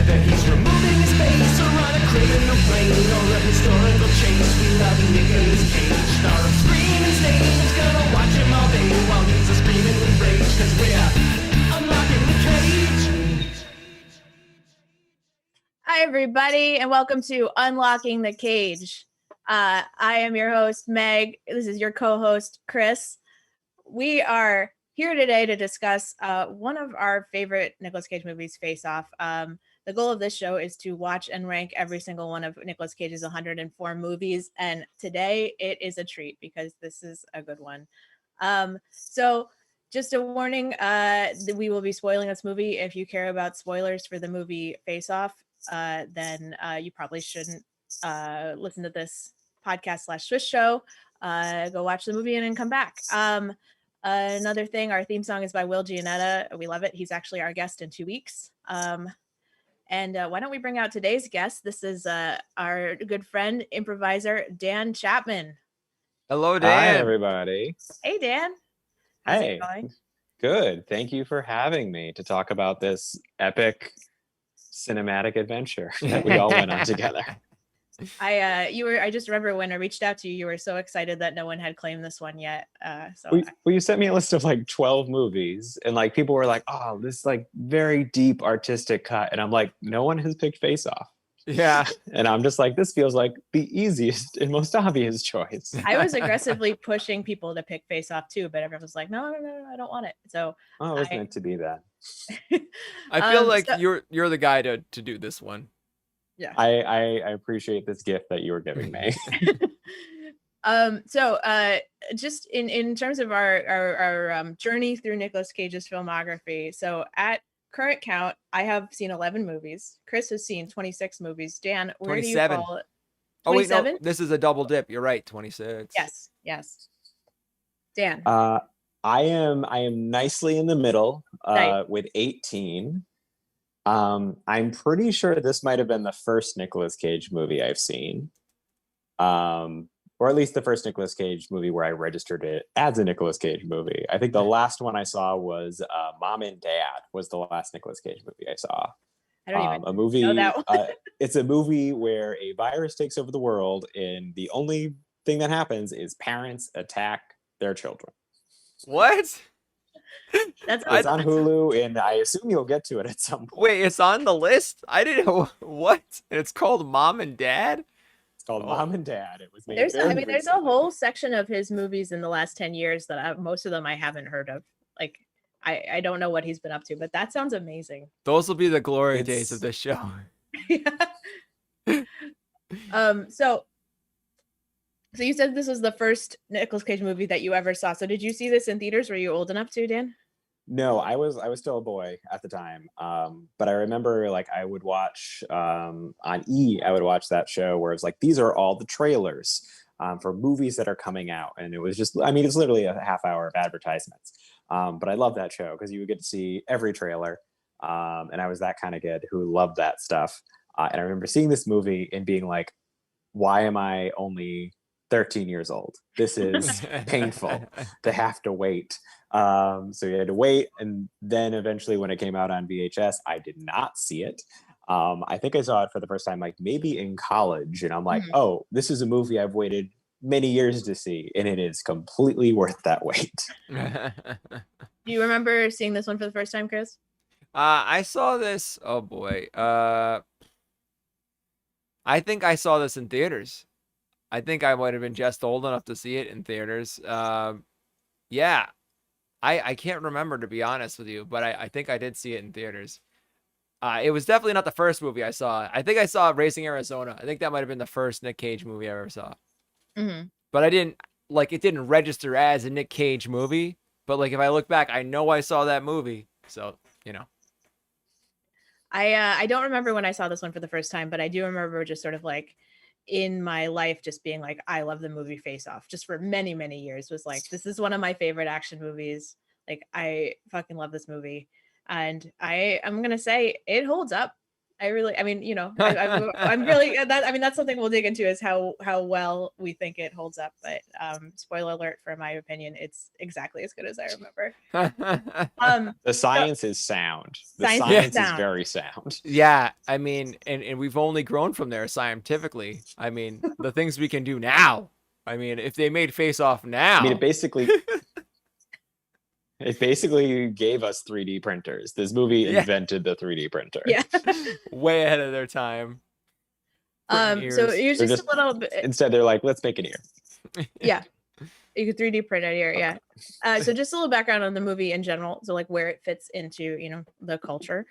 whether he's removing his face or on a criminal plane or a historical chase. We love Nicolas Cage. Star of screaming stage, gonna watch him all day while he's screaming with rage. Cause we're unlocking the cage. Hi, everybody, and welcome to Unlocking the Cage. I am your host, Meg. This is your co-host, Chris. We are here today to discuss one of our favorite Nicolas Cage movies, Face Off. The goal of this show is to watch and rank every single one of Nicolas Cage's 104 movies, and today it is a treat because this is a good one. So just a warning, we will be spoiling this movie. If you care about spoilers for the movie Face Off, then you probably shouldn't listen to this podcast / Swiss show. Go watch the movie and then come back. Another thing, our theme song is by Will Gianetta. We love it. He's actually our guest in 2 weeks. And why don't we bring out today's guest? This is our good friend, improviser Dan Chapman. Hello, Dan. Hi, everybody. Hey, Dan. How's Hey. it going? Good. Thank you for having me to talk about this epic cinematic adventure that we all went on together. I just remember when I reached out to you, you were so excited that no one had claimed this one yet. Well, you sent me a list of like 12 movies, and like people were like, "Oh, this like very deep artistic cut," and I'm like, "No one has picked Face Off." Yeah. And I'm just like, this feels like the easiest and most obvious choice. I was aggressively pushing people to pick Face Off too, but everyone was like, no, I don't want it. So Oh, it was meant to be that. I feel like you're the guy to do this one. Yeah. I appreciate this gift that you were giving me. Just in terms of our journey through Nicolas Cage's filmography, so at current count, I have seen 11 movies. Chris has seen 26 movies. Dan, where 27. do you fall? Oh wait, no, 27? this is a double dip. You're right, 26. Yes. Dan. I am nicely in the middle with 18. I'm pretty sure this might have been the first Nicolas Cage movie I've seen. Or at least the first Nicolas Cage movie where I registered it as a Nicolas Cage movie. I think the last one I saw was Mom and Dad was the last Nicolas Cage movie I saw. I don't even A movie. know that one. It's a movie where a virus takes over the world, and the only thing that happens is parents attack their children. What? That's It's on Hulu, and I assume you'll get to it at some point. Wait, it's on the list? I didn't know. What? It's called Mom and Dad? It's called Mom and Dad. It was made there's very a recently. whole section of his movies in the last 10 years that most of them I haven't heard of. Like I don't know what he's been up to, but that sounds amazing. Those will be the glory days of this show. So you said this was the first Nicolas Cage movie that you ever saw. So did you see this in theaters? Were you old enough to, Dan? No, I was still a boy at the time. But I remember like I would watch on E, I would watch that show where it's like, these are all the trailers for movies that are coming out. And it was just, I mean, it's literally a half hour of advertisements. But I love that show because you would get to see every trailer. And I was that kind of kid who loved that stuff. And I remember seeing this movie and being like, why am I only 13 years old? This is painful to have to wait. So you had to wait. And then eventually when it came out on VHS, I did not see it. I think I saw it for the first time, like maybe in college. And I'm like, oh, this is a movie I've waited many years to see. And it is completely worth that wait. Do you remember seeing this one for the first time, Chris? I saw this. Oh boy. I think I saw this in theaters. I think I might have been just old enough to see it in theaters. Yeah. I can't remember, to be honest with you, but I think I did see it in theaters. It was definitely not the first movie I saw. I think I saw Raising Arizona. I think that might have been the first Nick Cage movie I ever saw. Mm-hmm. But I didn't, like, it didn't register as a Nick Cage movie. But, like, if I look back, I know I saw that movie. So, you know. I don't remember when I saw this one for the first time, but I do remember just sort of like in my life just being like, I love the movie Face Off just for many, many years. Was like, this is one of my favorite action movies. Like, I fucking love this movie. And I'm going to say it holds up. I mean, you know, I'm really that. I mean, that's something we'll dig into is how well we think it holds up. But spoiler alert, for my opinion, it's exactly as good as I remember. The science is sound. The Science is science is sound. very sound. Yeah, I mean, and we've only grown from there scientifically. I mean, the things we can do now. I mean, if they made Face Off now, I mean, it basically gave us 3D printers. This movie Yeah. invented the 3D printer. Yeah. way ahead of their time. So Ears. here's They're just a just- little bit. Instead, they're like, let's make an ear. Yeah. You could 3D print it here, yeah. So just a little background on the movie in general, so like where it fits into, you know, the culture.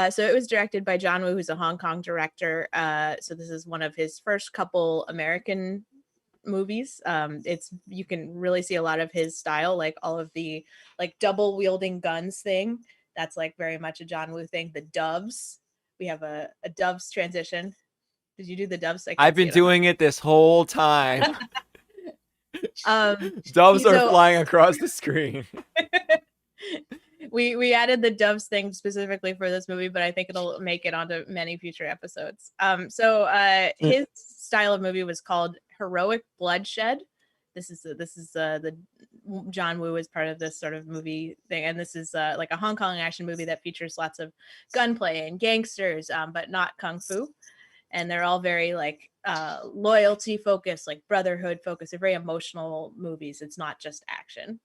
So it was directed by John Woo, who's a Hong Kong director. So this is one of his first couple American movies. You can really see a lot of his style, like all of the like double wielding guns thing. That's like very much a John Woo thing. The doves. We have a doves transition. Did you do the doves? I've been doing it this whole time. Doves are so- flying across the screen. we added the doves thing specifically for this movie, but I think it'll make it onto many future episodes. His style of movie was called Heroic Bloodshed. This is the John Woo is part of this sort of movie thing, and this is like a Hong Kong action movie that features lots of gunplay and gangsters, but not kung fu. And they're all very like loyalty focused, like brotherhood focused. They're very emotional movies. It's not just action.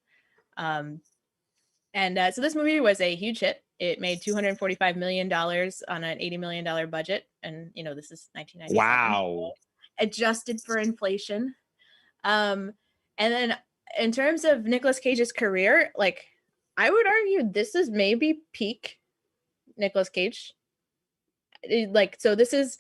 So this movie was a huge hit. It made $245 million on an $80 million budget. And, you know, this is 1997. Wow. Adjusted for inflation. And then in terms of Nicolas Cage's career, like I would argue this is maybe peak Nicolas Cage. So this is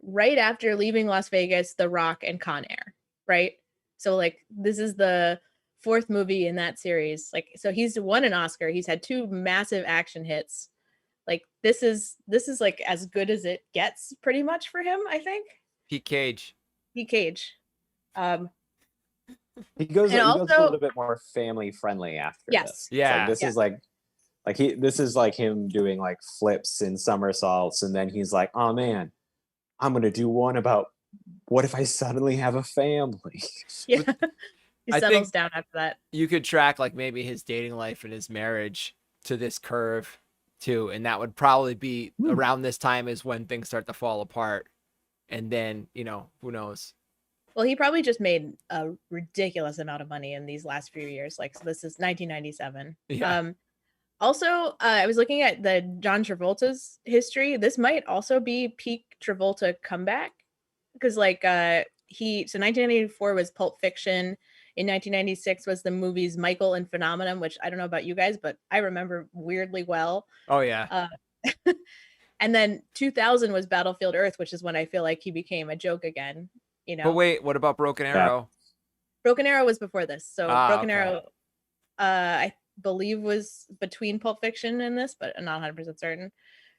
right after leaving Las Vegas, The Rock, and Con Air, right? So like this is the fourth movie in that series. Like, so he's won an Oscar. He's had 2 massive action hits. Like this is like as good as it gets pretty much for him, I think. Pete Cage. Pete Cage. He goes And a also- little bit more family friendly after Yes. this. It's Yeah. like, this is like him doing like flips and somersaults, and then he's like, oh man, I'm gonna do one about what if I suddenly have a family. Yeah. He I settles think- down after that. You could track like maybe his dating life and his marriage to this curve too, and that would probably be around this time is when things start to fall apart. And then, you know, who knows? Well, he probably just made a ridiculous amount of money in these last few years. Like, so this is 1997. Yeah. Also, I was looking at the John Travolta's history. This might also be peak Travolta comeback because, like, 1994 was Pulp Fiction. In 1996 was the movies Michael and Phenomenon, which I don't know about you guys, but I remember weirdly well. Oh yeah. And then 2000 was Battlefield Earth, which is when I feel like he became a joke again. You know, But wait, what about Broken Arrow? Broken Arrow was before this. So Broken okay. Arrow, I believe was between Pulp Fiction and this, but I'm not 100% certain.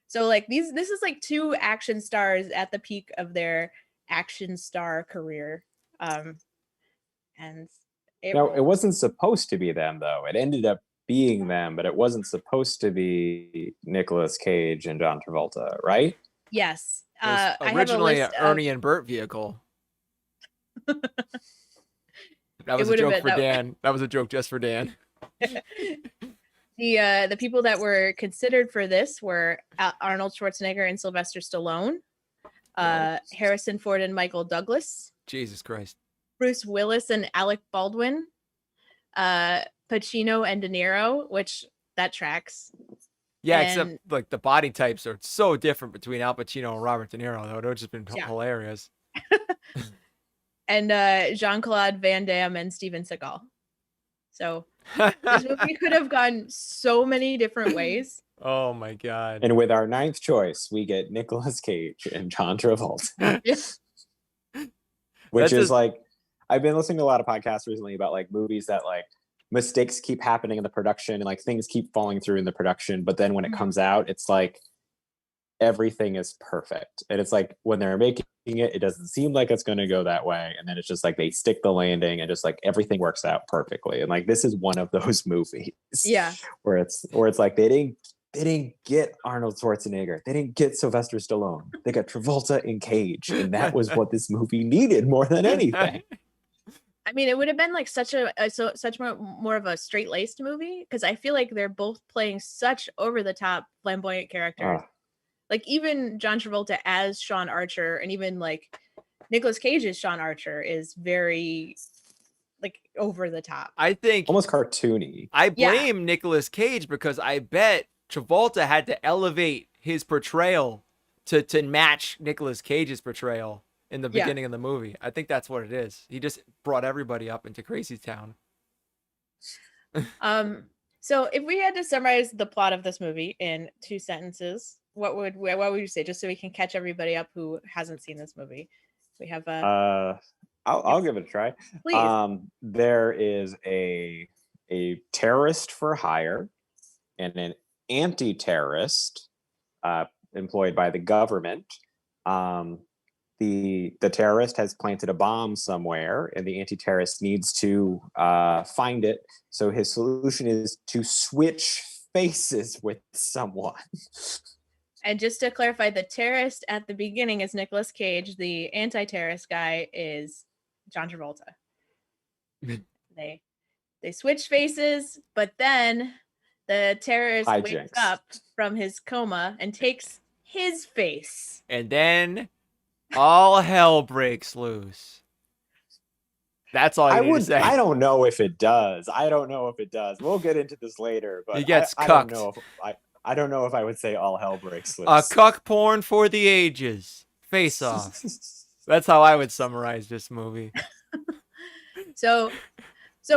So like this is like 2 action stars at the peak of their action star career. And it No, it wasn't supposed to be them though. It ended up being them, but it wasn't supposed to be Nicolas Cage and John Travolta, right? yes. It was I have a originally list an Ernie and Bert vehicle. That was a would've joke been- for that- Dan. That was a joke just for Dan. The people that were considered for this were Arnold Schwarzenegger and Sylvester Stallone, Harrison Ford and Michael Douglas, Jesus Christ. Bruce Willis and Alec Baldwin, Pacino and De Niro, which that tracks. Yeah, And- except like the body types are so different between Al Pacino and Robert De Niro, though. It would have just been Yeah. hilarious. And Jean-Claude Van Damme and Steven Seagal. So this movie could have gone so many different ways. Oh my God. And with our 9th choice, we get Nicolas Cage and John Travolta. Yeah. Which That's is a- like, I've been listening to a lot of podcasts recently about like movies that like mistakes keep happening in the production and like things keep falling through in the production, but then when it Mhm. comes out, it's like everything is perfect. And it's like when they're making it, it doesn't seem like it's going to go that way, and then it's just like they stick the landing and just like everything works out perfectly. And like this is one of those movies, Yeah. where it's like they didn't they didn't get Arnold Schwarzenegger. They didn't get Sylvester Stallone. They got Travolta and Cage, and that was what this movie needed more than anything. I mean, it would have been like such more of a straight-laced movie, because I feel like they're both playing such over-the-top flamboyant characters. Like even John Travolta as Sean Archer, and even like Nicolas Cage as Sean Archer is very like over the top. I think almost cartoony. I blame Nicolas Cage because I bet Travolta had to elevate his portrayal to match Nicolas Cage's portrayal in the beginning of the movie. I think that's what it is. He just brought everybody up into Crazy Town. So if we had to summarize the plot of this movie in 2 sentences, what would you say, just so we can catch everybody up who hasn't seen this movie? We have I'll give it a try. Please. There is a terrorist for hire and an anti-terrorist employed by the government. The terrorist has planted a bomb somewhere, and the anti-terrorist needs to find it. So his solution is to switch faces with someone. And just to clarify, the terrorist at the beginning is Nicolas Cage. The anti-terrorist guy is John Travolta. They switch faces, but then the terrorist wakes up from his coma and takes his face. And then all hell breaks loose. That's all you need to say. I don't know if it does. We'll get into this later, but he gets cucked. I don't know if I would say all hell breaks loose. Cuck porn for the ages. Face Off. That's how I would summarize this movie. So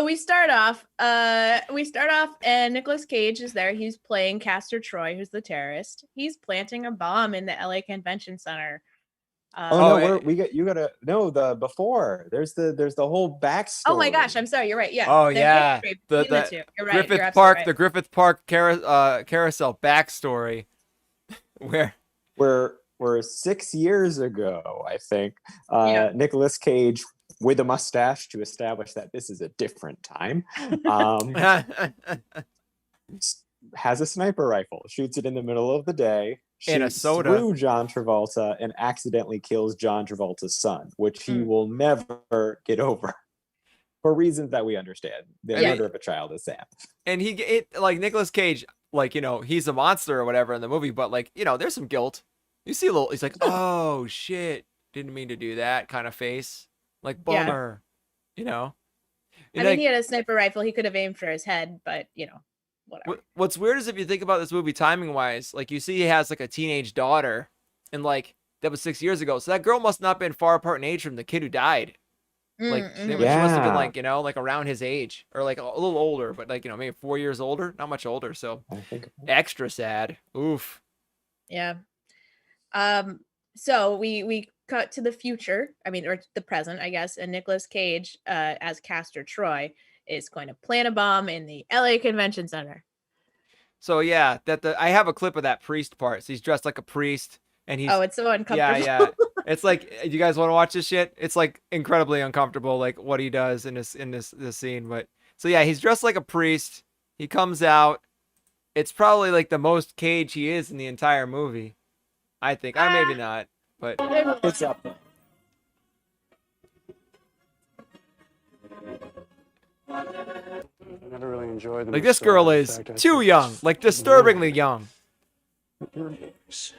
we start off and Nicolas Cage is there. He's playing Castor Troy, who's the terrorist. He's planting a bomb in the LA Convention Center. You gotta know the before. There's the whole backstory. Oh my gosh, I'm sorry. You're right. Yeah. Oh yeah. You're right. Griffith Park, right. The Griffith Park carousel backstory, where 6 years ago, I think, Nicolas Cage with a mustache to establish that this is a different time. Has a sniper rifle, shoots it in the middle of the day. In a soda through John Travolta and accidentally kills John Travolta's son, which he will never get over for reasons that we understand. The murder of a child is sad. And like Nicolas Cage, like, he's a monster or whatever in the movie, but like, there's some guilt. You see a little, he's like, oh shit, didn't mean to do that kind of face. Like, bummer, And I mean, he had a sniper rifle. He could have aimed for his head, but whatever. What's weird is if you think about this movie timing wise, like you see he has like a teenage daughter, and like that was 6 years ago. So that girl must not have been far apart in age from the kid who died. Like she must have been like, like around his age, or like a little older, but like, maybe 4 years older, not much older. So extra sad. Oof. Yeah. So we cut to the future, or the present, I guess, and Nicolas Cage, as Castor Troy, is going to plant a bomb in the LA Convention Center. So yeah, I have a clip of that priest part. So he's dressed like a priest, and he's it's so uncomfortable. Yeah. It's like, you guys want to watch this shit? It's like incredibly uncomfortable, like what he does in this scene. But so yeah, he's dressed like a priest. He comes out. It's probably like the most Cage he is in the entire movie, I think. Maybe not, but it's up there. I never really enjoyed them. Like, this girl is too young, like disturbingly young. There's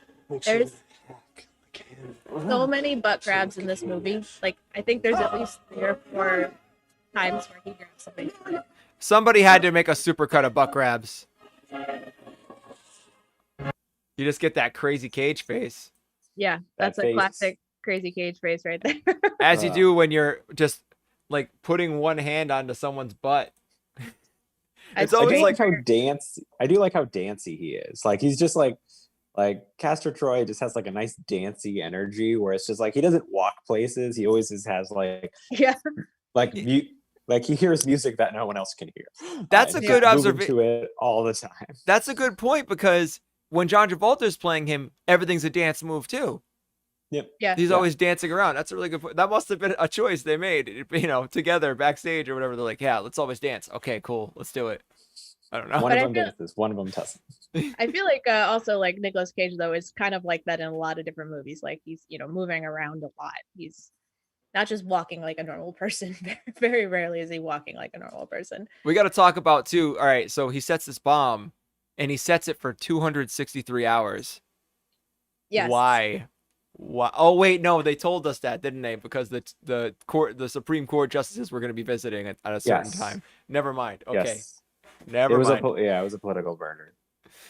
so many butt grabs in this movie. Like, I think there's at least 3 or 4 times where he grabs somebody. Somebody had to make a supercut of butt grabs. You just get that crazy Cage face. Yeah, that's a classic crazy Cage face right there. As you do when you're just like putting one hand onto someone's butt. It's always like how dancey. I do like how dancey he is. Like, he's just like Castor Troy just has like a nice dancey energy where it's just like he doesn't walk places. He always just has like like he hears music that no one else can hear. That's a good observation. To it all the time. That's a good point, because when John Travolta is playing him, everything's a dance move too. Yep. Yeah. He's always dancing around. That's a really good point. That must have been a choice they made, together backstage or whatever. They're like, yeah, let's always dance. Okay, cool. Let's do it. I don't know. One But of I them feel- dances, one of them doesn't. I feel like also like Nicolas Cage though is kind of like that in a lot of different movies. Like he's moving around a lot. He's not just walking like a normal person. Very rarely is he walking like a normal person. We got to talk about too. All right, so he sets this bomb, and he sets it for 263 hours. Yes. Why? Why? Oh wait, no, they told us that, didn't they? Because the Supreme Court justices were going to be visiting at a certain Yes. time. Never mind. Okay, Yes. never mind. It was a political burner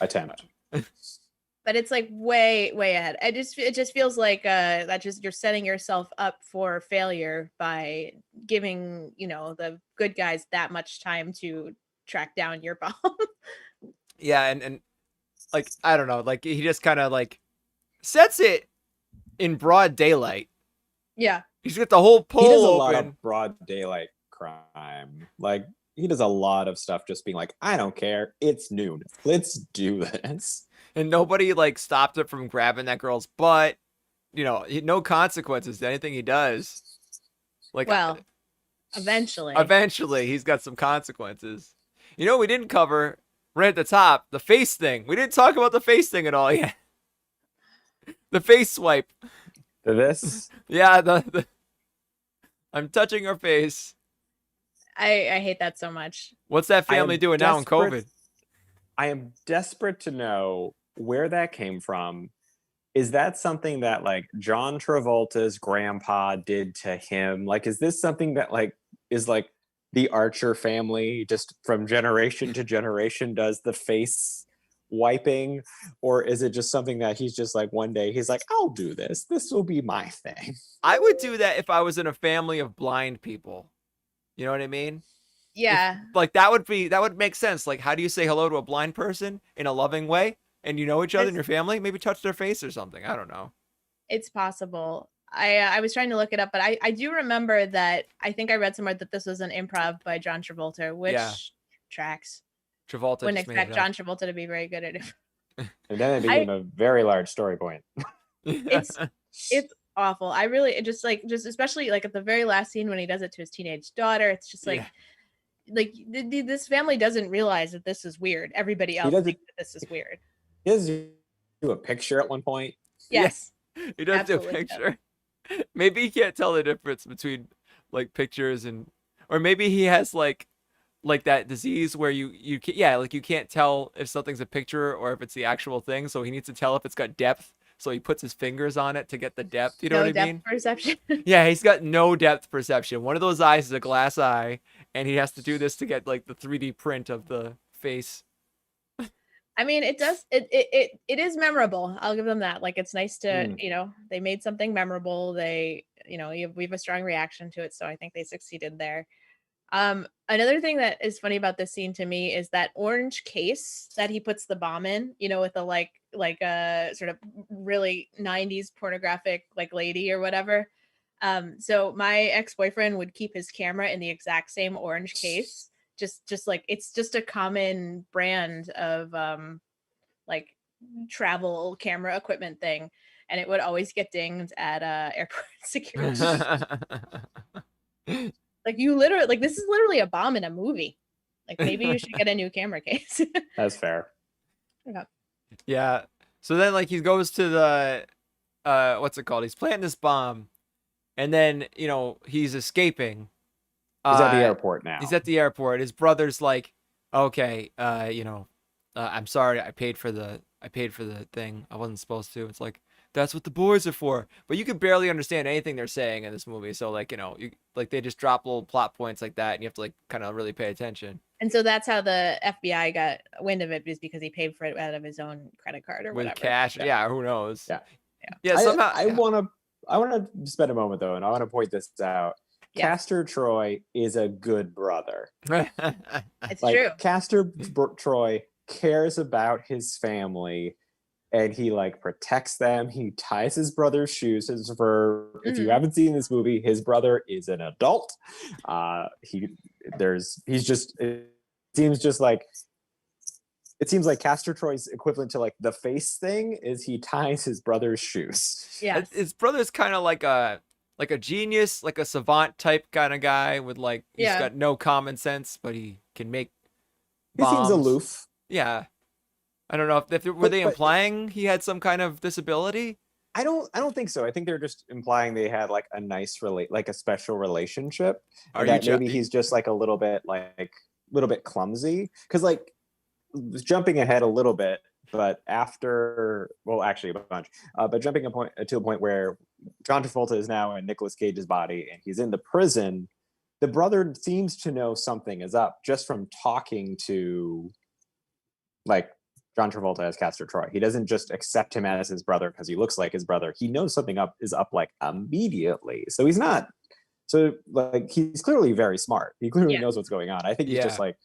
attempt. But it's like way ahead. It just feels like that just you're setting yourself up for failure by giving the good guys that much time to track down your bomb. Yeah, and like I don't know, like he just kind of like sets it in broad daylight. Yeah. He's got the whole He does a pole lot open. of broad daylight crime. Like he does a lot of stuff just being like, I don't care. It's noon. Let's do this. And nobody like stopped it from grabbing that girl's butt. No consequences to anything he does. Like, Well, eventually. eventually he's got some consequences. We didn't cover right at the top, the face thing. We didn't talk about the face thing at all yet. The face swipe. This Yeah, I'm touching her face. I hate that so much. What's that I am family doing now in desperate- COVID? I am desperate to know where that came from. Is that something that like John Travolta's grandpa did to him? Like, is this something that like is like the Archer family just from generation to generation does the face wiping? Or is it just something that he's just like one day he's like, I'll do this. This will be my thing. I would do that if I was in a family of blind people. You know what I mean? Yeah. Like that would make sense. Like, how do you say hello to a blind person in a loving way? And you know each other in your family? Maybe touch their face or something. I don't know. It's possible. I was trying to look it up, but I do remember that I think I read somewhere that this was an improv by John Travolta, which Yeah. tracks. Travolta Wouldn't just made expect it John Travolta to be very good at it. And then it became a very large story point. It's it's awful. I really it just especially like at the very last scene when he does it to his teenage daughter. It's just like this family doesn't realize that this is weird. Everybody else doesn't- thinks that this is weird. He does do a picture at one point. Yeah. Yes. He does do a Absolutely does. picture. Maybe he can't tell the difference between like pictures or maybe he has like that disease where you can't tell if something's a picture or if it's the actual thing. So he needs to tell if it's got depth. So he puts his fingers on it to get the depth. You know No what I depth mean? perception. Yeah, he's got no depth perception. One of those eyes is a glass eye, and he has to do this to get like the 3D print of the face. I mean, it does. It is memorable. I'll give them that. Like, it's nice to, Mm. they made something memorable. They, we have a strong reaction to it. So I think they succeeded there. Another thing that is funny about this scene to me is that orange case that he puts the bomb in, with the like a sort of really 90s pornographic like lady or whatever. So my ex-boyfriend would keep his camera in the exact same orange case. Just like it's just a common brand of like travel camera equipment thing, and it would always get dinged at airport security. Like you literally like this is literally a bomb in a movie. Like maybe you should get a new camera case. That's fair. Yeah. So then like he goes to the what's it called? He's planting this bomb, and then he's escaping. He's at the airport now. He's at the airport. His brother's like, okay, I'm sorry, I paid for the thing. I wasn't supposed to. It's like, that's what the boys are for. But you could barely understand anything they're saying in this movie. So like, they just drop little plot points like that, and you have to like kind of really pay attention. And so that's how the FBI got wind of it, is because he paid for it out of his own credit card or With whatever. cash. Yeah, who knows? Yeah. Somehow I want to spend a moment though, and I want to point this out. Yeah. Castor Troy is a good brother. It's Like true. Castor Troy cares about his family, and he like protects them. He ties his brother's shoes. If you haven't seen this movie, his brother is an adult. It seems like Castor Troy's equivalent to like the face thing is he ties his brother's shoes. Yeah. His brother's kind of like a genius, like a savant type kind of guy with like he's got no common sense, but he can make He seems bombs. aloof. Yeah. I don't know if were they But implying he had some kind of disability? I don't think so. I think they're just implying they had like a nice like a special relationship, Are and you that maybe he's just like a little bit clumsy. Because like jumping ahead a little bit, but after, well, actually a bunch, but jumping to a point where John Travolta is now in Nicolas Cage's body and he's in the prison. The brother seems to know something is up just from talking to like John Travolta as Castor Troy. He doesn't just accept him as his brother because he looks like his brother. He knows something is up like immediately. So he's not. So like he's clearly very smart. He clearly knows what's going on. I think he's just like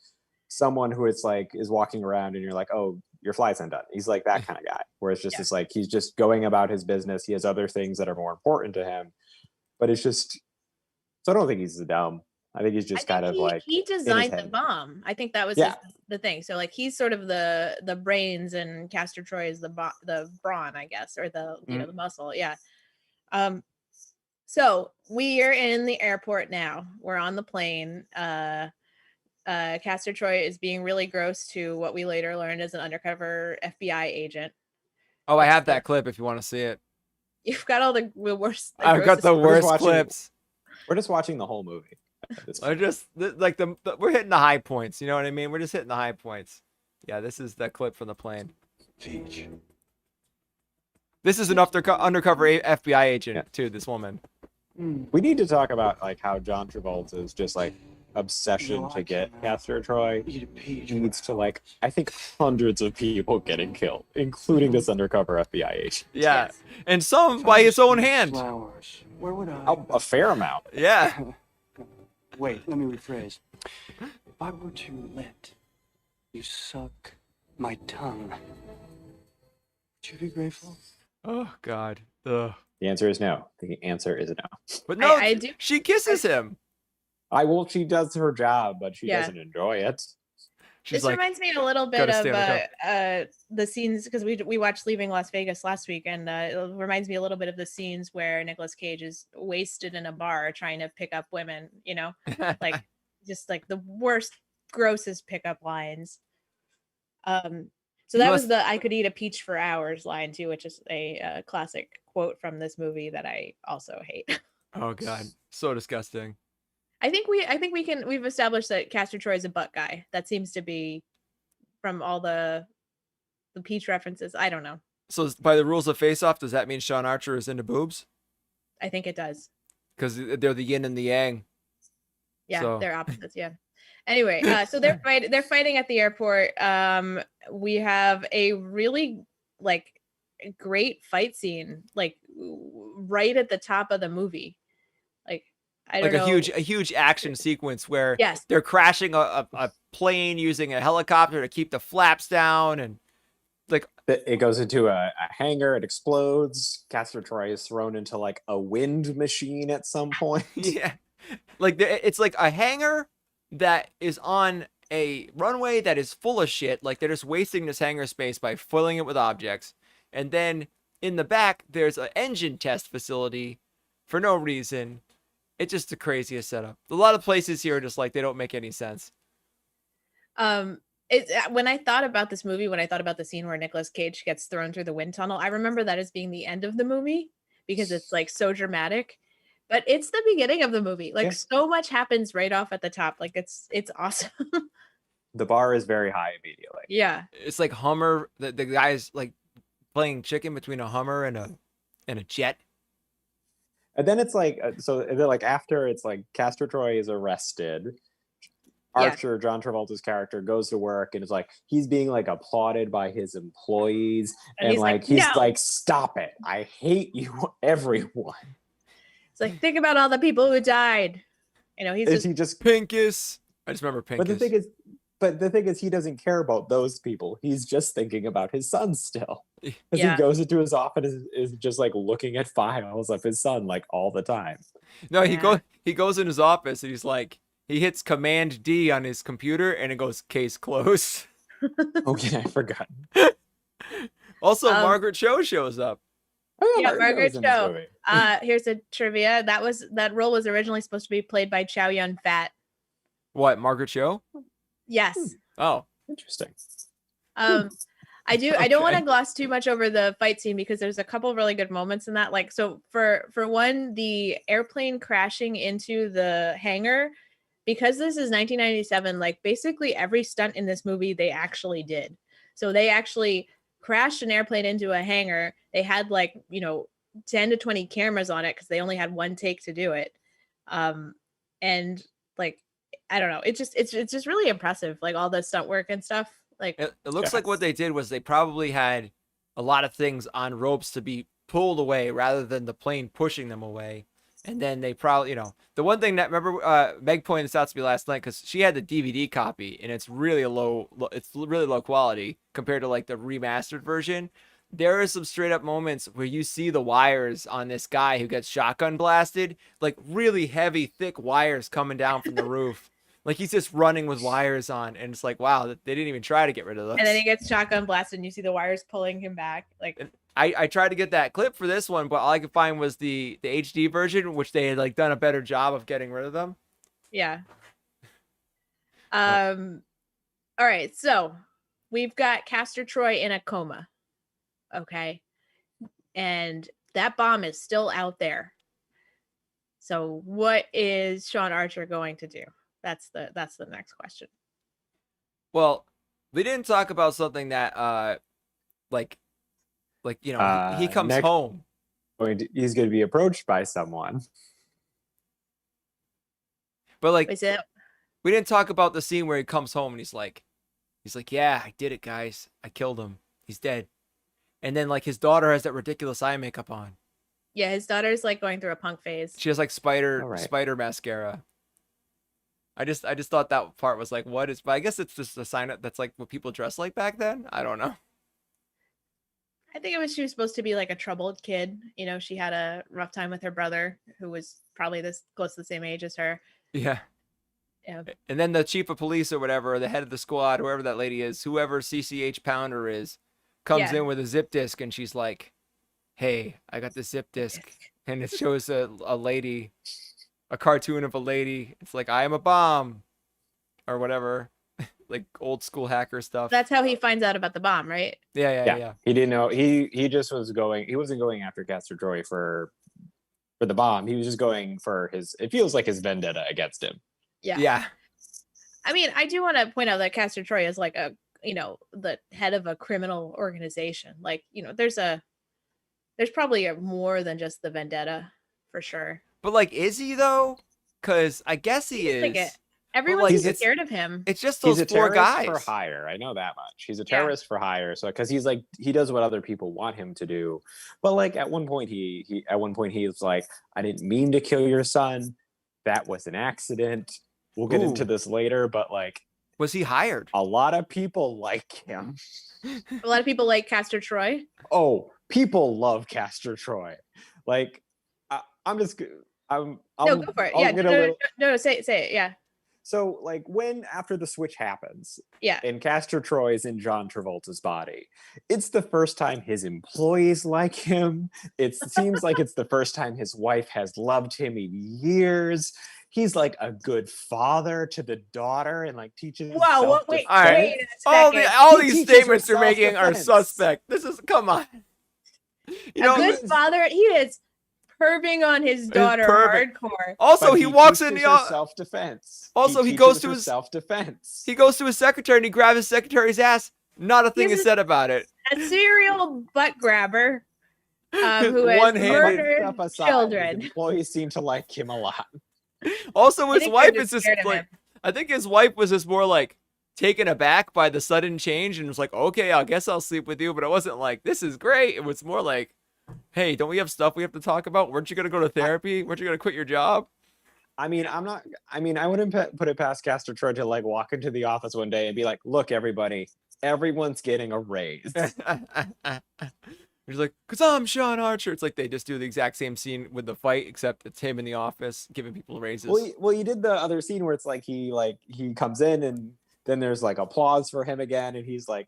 someone who is walking around and you're like, oh, your flight's undone. He's like that kind of guy. Where it's just it's like he's just going about his business. He has other things that are more important to him. But it's just. So I don't think he's dumb. I think he's just kind of like he designed the bomb. I think that was the thing. So like he's sort of the brains, and Castor Troy is the brawn, I guess, or the the muscle. Yeah. So we are in the airport now. We're on the plane. Castor Troy is being really gross to what we later learned is an undercover FBI agent. Oh, I have that clip if you want to see it. You've got all the worst. I've got the worst clips. We're just watching the whole movie. I just like we're hitting the high points. You know what I mean? We're just hitting the high points. Yeah, this is the clip from the plane. This is an undercover FBI agent too. This woman. We need to talk about like how John Travolta's just like obsession to get Castor Troy leads to like I think hundreds of people getting killed, including this undercover FBI agent. Yeah, and some by his own hand. Where would I? A fair amount. Yeah. Wait, let me rephrase. If I were to let you suck my tongue, would you be grateful? Oh God. Ugh. The answer is no. The answer is no. But no, I do. She kisses him. She does her job, but she doesn't enjoy it. She's this reminds me a little bit of the scenes, because we watched Leaving Las Vegas last week, and it reminds me a little bit of the scenes where Nicolas Cage is wasted in a bar trying to pick up women, like just like the worst, grossest pickup lines. So that was the "I could eat a peach for hours" line too, which is a classic quote from this movie that I also hate. Oh God, so disgusting. We've established that Castor Troy is a butt guy. That seems to be from all the peach references. I don't know. So by the rules of Face Off, does that mean Sean Archer is into boobs? I think it does. Because they're the yin and the yang. Yeah, they're opposites. Yeah. Anyway, so they're fighting at the airport. We have a really like great fight scene, like right at the top of the movie. Like I don't know. a huge action sequence where they're crashing a plane using a helicopter to keep the flaps down, and like it goes into a hangar, it explodes. Castor Troy is thrown into like a wind machine at some point. Yeah, like it's like a hangar that is on a runway that is full of shit. Like they're just wasting this hangar space by filling it with objects, and then in the back there's an engine test facility for no reason. It's just the craziest setup. A lot of places here are just like they don't make any sense. When I thought about this movie, when I thought about the scene where Nicolas Cage gets thrown through the wind tunnel, I remember that as being the end of the movie because it's like so dramatic. But it's the beginning of the movie. Like so much happens right off at the top. Like it's awesome. The bar is very high immediately. Yeah. It's like Hummer. The guy's like playing chicken between a Hummer and a jet. And then it's like after it's like Castor Troy is arrested. Archer, John Travolta's character, goes to work and is like he's being like applauded by his employees, and he's like, stop it! I hate you, everyone. It's like, think about all the people who died. He's just Pincus. I just remember Pincus. But the thing is, he doesn't care about those people. He's just thinking about his son still. Because he goes into his office and is just like looking at files of his son like all the time. No, he goes in his office and he's like, he hits Command D on his computer and it goes case closed. Okay, I forgot. Also, Margaret Cho shows up. Oh, yeah, Margaret Cho. Here's a trivia. That role was originally supposed to be played by Chow Yun Fat. What, Margaret Cho? Yes. Oh. Interesting. I don't want to gloss too much over the fight scene because there's a couple of really good moments in that. Like, so for one, the airplane crashing into the hangar, because this is 1997, like basically every stunt in this movie they actually did. So they actually crashed an airplane into a hangar. They had 10 to 20 cameras on it because they only had one take to do it. And like, I don't know, it's just really impressive, like all the stunt work and stuff. Like it looks like what they did was they probably had a lot of things on ropes to be pulled away rather than the plane pushing them away. And then they probably, the one thing that, remember, Meg pointed this out to me last night because she had the DVD copy and it's really really low quality compared to like the remastered version. There are some straight up moments where you see the wires on this guy who gets shotgun blasted, like really heavy, thick wires coming down from the roof. Like he's just running with wires on, and it's like, wow, they didn't even try to get rid of those. And then he gets shotgun blasted, and you see the wires pulling him back. Like I tried to get that clip for this one, but all I could find was the HD version, which they had like done a better job of getting rid of them. Yeah. All right, so we've got Castor Troy in a coma. Okay, and that bomb is still out there. So what is Sean Archer going to do? That's the next question. Well, we didn't talk about something that he comes home. He's going to be approached by someone. But like, Is it? we didn't talk about the scene where he comes home and he's like, yeah, I did it, guys. I killed him. He's dead. And then like his daughter has that ridiculous eye makeup on. Yeah, his daughter's like going through a punk phase. She has like spider mascara. I just thought that part was like, what is? But I guess it's just a sign that's like what people dress like back then. I don't know. I think she was supposed to be like a troubled kid. She had a rough time with her brother, who was probably close to the same age as her. Yeah. Yeah. And then the chief of police or whatever, or the head of the squad, whoever that lady is, whoever CCH Pounder is, comes in with a zip disc, and she's like, "Hey, I got the zip disc," and it shows a lady. A cartoon of a lady. It's like, I am a bomb or whatever, like old school hacker stuff. That's how he finds out about the bomb, right? Yeah. He didn't know. He just was going. He wasn't going after Castor Troy for the bomb. He was just going for it feels like his vendetta against him. Yeah. I mean, I do want to point out that Castor Troy is like the head of a criminal organization. Like, there's probably more than just the vendetta for sure. But like, is he though? Because I guess he is. Like everyone's scared of him. It's just those He's a four terrorist guys for hire. I know that much. He's a terrorist for hire. So because he's like, he does what other people want him to do. But like at one point he was like, I didn't mean to kill your son. That was an accident. We'll get into this later. But like, was he hired? A lot of people like him. A lot of people like Castor Troy. Oh, people love Castor Troy. Like, go for it. No, say it. Yeah. So like after the switch happens, and Castor Troy is in John Travolta's body, it's the first time his employees like him. It seems like it's the first time his wife has loved him in years. He's like a good father to the daughter and like teaches. Wow, wait all right. All these statements you're making are suspect. Come on. A good father. He is perving on his daughter hardcore. Also, he walks in the self-defense. Also, he goes to his self-defense. He goes to his secretary and he grabs his secretary's ass. Not a thing is said about it. A serial butt grabber who has murdered children. Employees seem to like him a lot. Also, his wife is just like, I think his wife was just more like taken aback by the sudden change and was like, okay, I guess I'll sleep with you. But it wasn't like, this is great. It was more like, hey, don't we have stuff we have to talk about? Weren't you going to go to therapy? Weren't you going to quit your job? I wouldn't put it past Castor Troy to like walk into the office one day and be like, look, everybody, everyone's getting a raise. He's like, because I'm Sean Archer. It's like they just do the exact same scene with the fight, except it's him in the office giving people raises. Well, you did the other scene where it's like he comes in and then there's like applause for him again, and he's like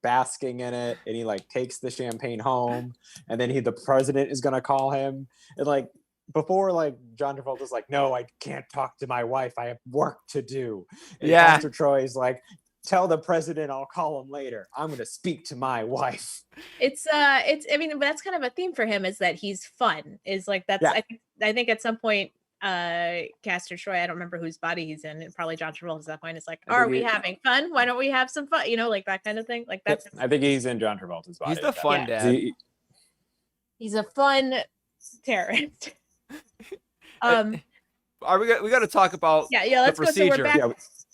basking in it, and he like takes the champagne home, and then the president is gonna call him, and like before, like John Travolta's like, no, I can't talk to my wife, I have work to do. And Castor Troy is like, tell the president I'll call him later. I'm going to speak to my wife. It's I mean, but that's kind of a theme for him, is that he's fun. Is like that's Yeah. I think at some point Castor Troy, I don't remember whose body he's in, and probably John Travolta at that point, is like, I are think we he- having fun? Why don't we have some fun? You know, like that kind of thing. Like that's I think he's in John Travolta's body. He's the fun Yeah. dad. he's a fun terrorist. We got to talk about Yeah, the let's go. So procedure. we're back. Yeah,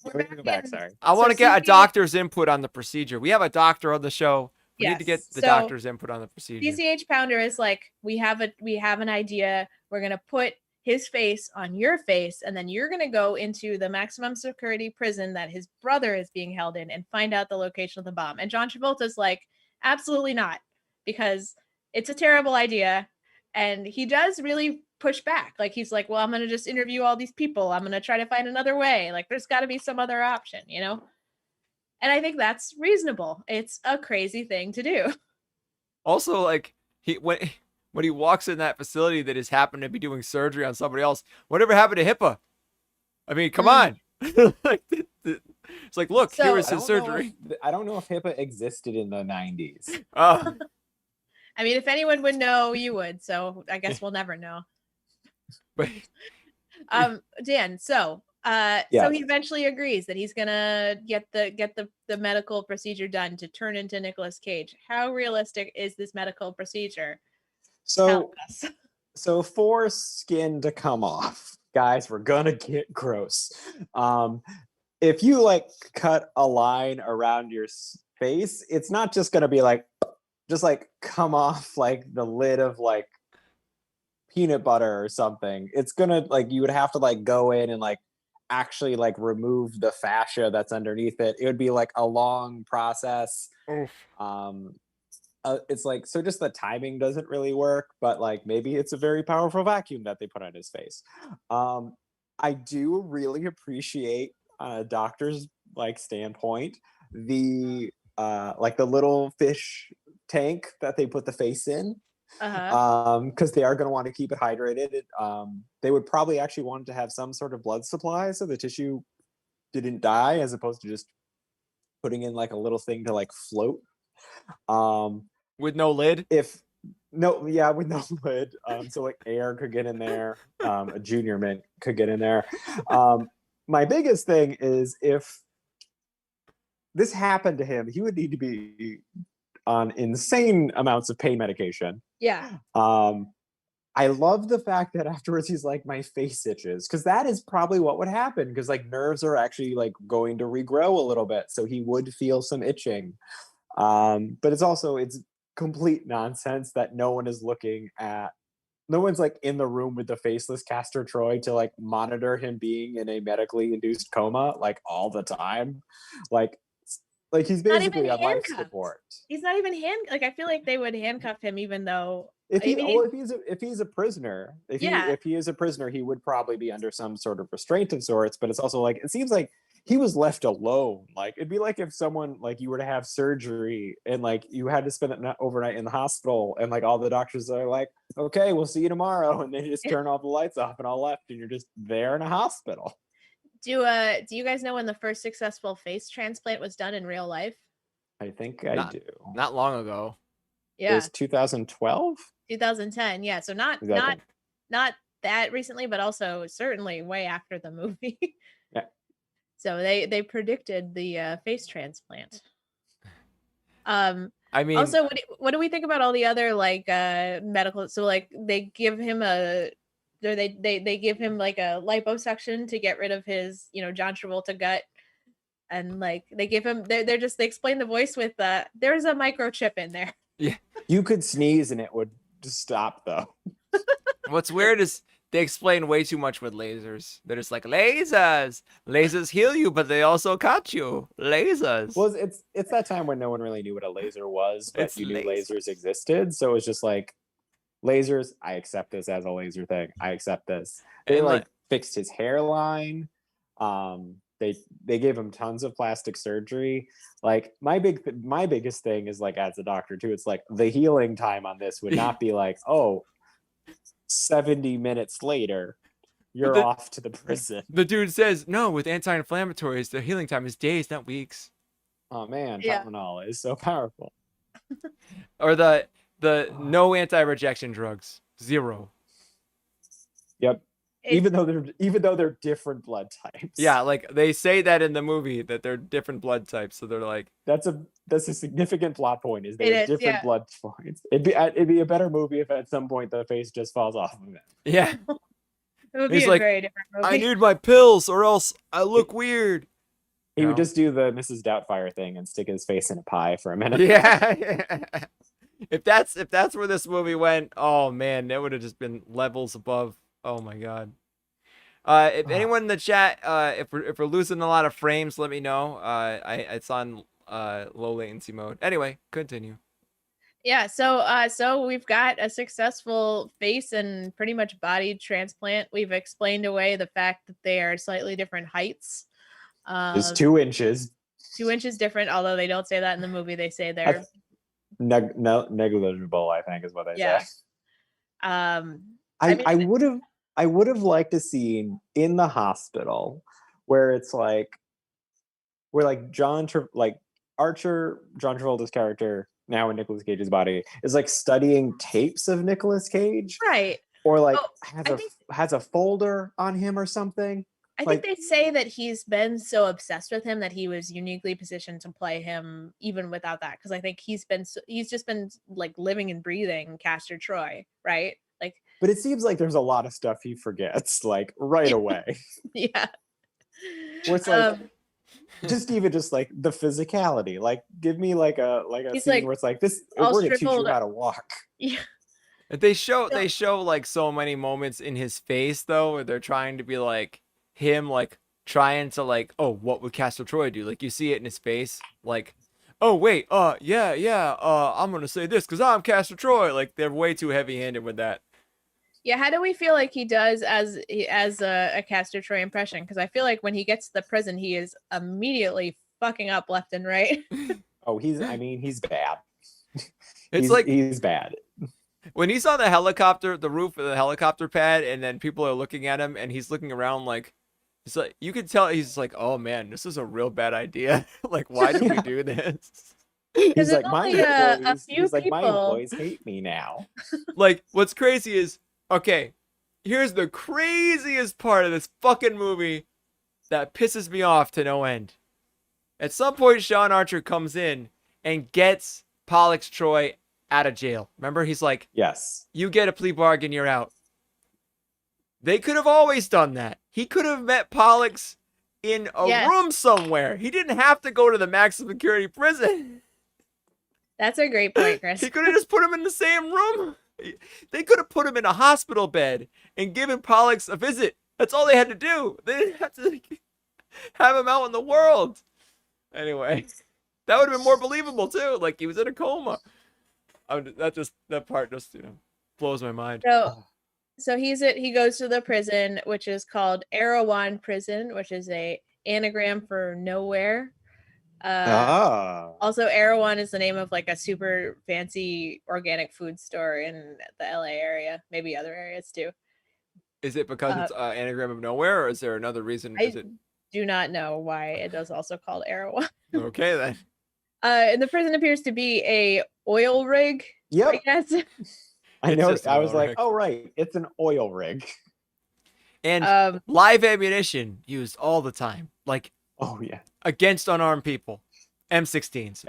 We're we can go back. in- Sorry. I want to So get a CCH doctor's input on the procedure. We have a doctor on the show. We need to get Yes, the so doctor's input on the procedure. CCH Pounder is like, we have an idea. We're gonna put his face on your face, and then you're gonna go into the maximum security prison that his brother is being held in and find out the location of the bomb. And John Travolta's like, absolutely not, because it's a terrible idea. And he does really push back. Like, he's like, well, I'm gonna just interview all these people. I'm gonna try to find another way. Like, there's got to be some other option, you know? And I think that's reasonable. It's a crazy thing to do. Also, like when he walks in that facility that has happened to be doing surgery on somebody else, whatever happened to HIPAA? I mean, come on. Like, it's like, look, here is So- his surgery. I don't know if HIPAA existed in the 90s. Oh, I mean, if anyone would know, you would. So I guess we'll never know. but Dan, so Yeah. he eventually agrees that he's gonna get the medical procedure done to turn into Nicolas Cage. How realistic is this medical procedure? So Tell us. So for skin to come off, guys, we're gonna get gross. If you like cut a line around your face, it's not just gonna be like just like come off like the lid of like peanut butter or something. It's gonna like you would have to like go in and like actually like remove the fascia that's underneath it. It would be like a long process. oof. It's like, so just the timing doesn't really work, but like maybe it's a very powerful vacuum that they put on his face. I do really appreciate on a doctor's like standpoint the like the little fish tank that they put the face in, because they are going to want to keep it hydrated. They would probably actually want to have some sort of blood supply so the tissue didn't die, as opposed to just putting in like a little thing to like float. With no lid. With no lid, so like air could get in there, a junior mint could get in there. My biggest thing is, if this happened to him, he would need to be on insane amounts of pain medication. Yeah. I love the fact that afterwards he's like, my face itches, because that is probably what would happen, because like nerves are actually like going to regrow a little bit, so he would feel some itching. But it's complete nonsense that no one's like in the room with the faceless Castor Troy to like monitor him being in a medically induced coma like all the time. Like he's Not basically even on life handcuffed. support. He's not even I feel like they would handcuff him, even though If I mean, if he's a prisoner, if Yeah. he is a prisoner, he would probably be under some sort of restraint of sorts. But it's also like, it seems like he was left alone. Like, it'd be like if someone like you were to have surgery and like you had to spend it overnight in the hospital, and like all the doctors are like, okay, we'll see you tomorrow, and they just turn all the lights off and all left, and you're just there in a hospital. do you guys know when the first successful face transplant was done in real life? I think I do. Not long ago. It Yeah, was 2012. 2010. Yeah, so not Exactly. not that recently, but also certainly way after the movie. Yeah. So they predicted the face transplant. I mean, Also, what do we think about all the other like medical? So like they give him they give him like a liposuction to get rid of his John Travolta gut, and like they give him they explain the voice with there's a microchip in there. You could sneeze and it would just stop though. what's weird is they explain way too much with lasers. They're just like, lasers heal you, but they also cut you. Lasers. Well, it's that time when no one really knew what a laser was, but It's you knew lasers. lasers existed. So it was just like, lasers, I accept this as a laser thing. I accept this. They And, like fixed his hairline. They gave him tons of plastic surgery. Like my biggest thing is like, as a doctor too, it's like the healing time on this would not be like, 70 minutes later, you're the- off to the prison. The dude says, no, with anti-inflammatories, the healing time is days, not weeks. Oh man, Yeah. Tylenol is so powerful. Or the no anti-rejection drugs. 0. Yep. It's, Even though they're different blood types. Yeah, like they say that in the movie that they're different blood types, so they're like, That's a significant plot point. Is It they're is, different yeah. blood points. It'd be a better movie if at some point the face just falls off of it. yeah. it would He's be a like, very different movie. I need my pills or else I look weird. He You would know? just do the Mrs. Doubtfire thing and stick his face in a pie for a minute. Yeah. If that's where this movie went, oh man, that would have just been levels above. Oh my god. If anyone in the chat, if we're losing a lot of frames, let me know. It's on low latency mode. Anyway, continue. Yeah, so we've got a successful face and pretty much body transplant. We've explained away the fact that they are slightly different heights. It's 2 inches. 2 inches different, although they don't say that in the movie. They say they're Negligible, I think, is what they yeah. say. I mean, I would have liked a scene in the hospital where it's like John Travolta's character, now in Nicolas Cage's body, is like studying tapes of Nicolas Cage, right. or like Oh, has a folder on him or something. I think they say that he's been so obsessed with him that he was uniquely positioned to play him even without that. Because I think he's just been like living and breathing Castor Troy, right? Like, But it seems like there's a lot of stuff he forgets, like right away. yeah. Where it's like just like the physicality. Like give me like a He's scene like, where it's like this, all we're gonna teach you shriveled. how to walk. Yeah. They show like so many moments in his face though, where they're trying to be like him, like trying to like, oh, what would Castor Troy do? Like you see it in his face, like, oh wait, yeah, I'm gonna say this because I'm Castor Troy. Like they're way too heavy-handed with that. Yeah, how do we feel like he does as a Castor Troy impression? Because I feel like when he gets to the prison, he is immediately fucking up left and right. Oh, he's bad. He's bad. When he's on the helicopter, the roof of the helicopter pad, and then people are looking at him, and he's looking around like, it's like you can tell he's like, oh man, this is a real bad idea. Like, why did we do this? He's like, my employees, few my people. employees hate me now. Like, what's crazy is, okay, here's the craziest part of this fucking movie that pisses me off to no end. At some point, Sean Archer comes in and gets Pollux Troy out of jail. Remember, he's like, Yes. you get a plea bargain, you're out. They could have always done that. He could have met Pollux in a room somewhere. He didn't have to go to the maximum security prison. That's a great point, Chris. He could have just put him in the same room. They could have put him in a hospital bed and given Pollux a visit. That's all they had to do. They didn't have to have him out in the world. Anyway, that would have been more believable too. Like he was in a coma. That part just blows my mind. So he goes to the prison, which is called Erewhon Prison, which is a anagram for nowhere. Also, Erewhon is the name of like a super fancy organic food store in the LA area, maybe other areas too. Is it because it's an anagram of nowhere, or is there another reason? I do not know why it is also called Erewhon. Okay then. And the prison appears to be a oil rig. Yep. I guess. I know. I was like, oh right, it's an oil rig. And live ammunition used all the time, like oh yeah, against unarmed people. M16s.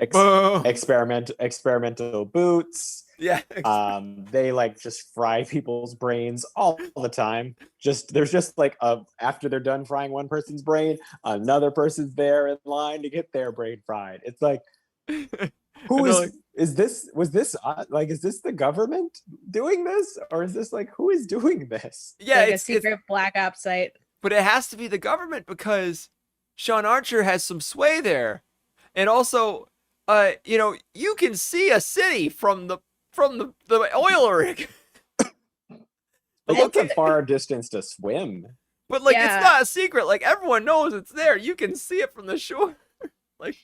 Experimental boots. Yeah. They like just fry people's brains all the time. There's just like after they're done frying one person's brain, another person's there in line to get their brain fried. It's like, is this the government doing this, or is this like who is doing this? Yeah, like a secret black ops site. But it has to be the government because Sean Archer has some sway there. And also, you can see a city from the oil rig. It's a far distance to swim. But it's not a secret. Like everyone knows it's there. You can see it from the shore. Like,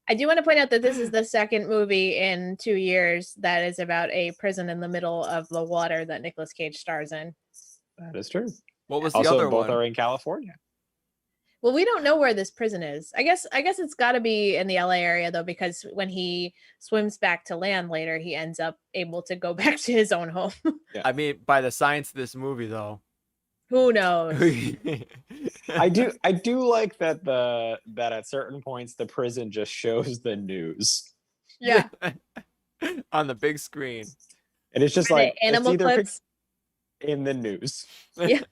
I do want to point out that this is the second movie in 2 years that is about a prison in the middle of the water that Nicolas Cage stars in. That is true. What was the also, other both one? are in California. Well, we don't know where this prison is. I guess it's got to be in the LA area though, because when he swims back to land later, he ends up able to go back to his own home. I mean, by the science of this movie, though. Who knows? I do like that at certain points the prison just shows the news. Yeah. On the big screen. And it's just Are they like animal it's either clips. in the news. Yeah.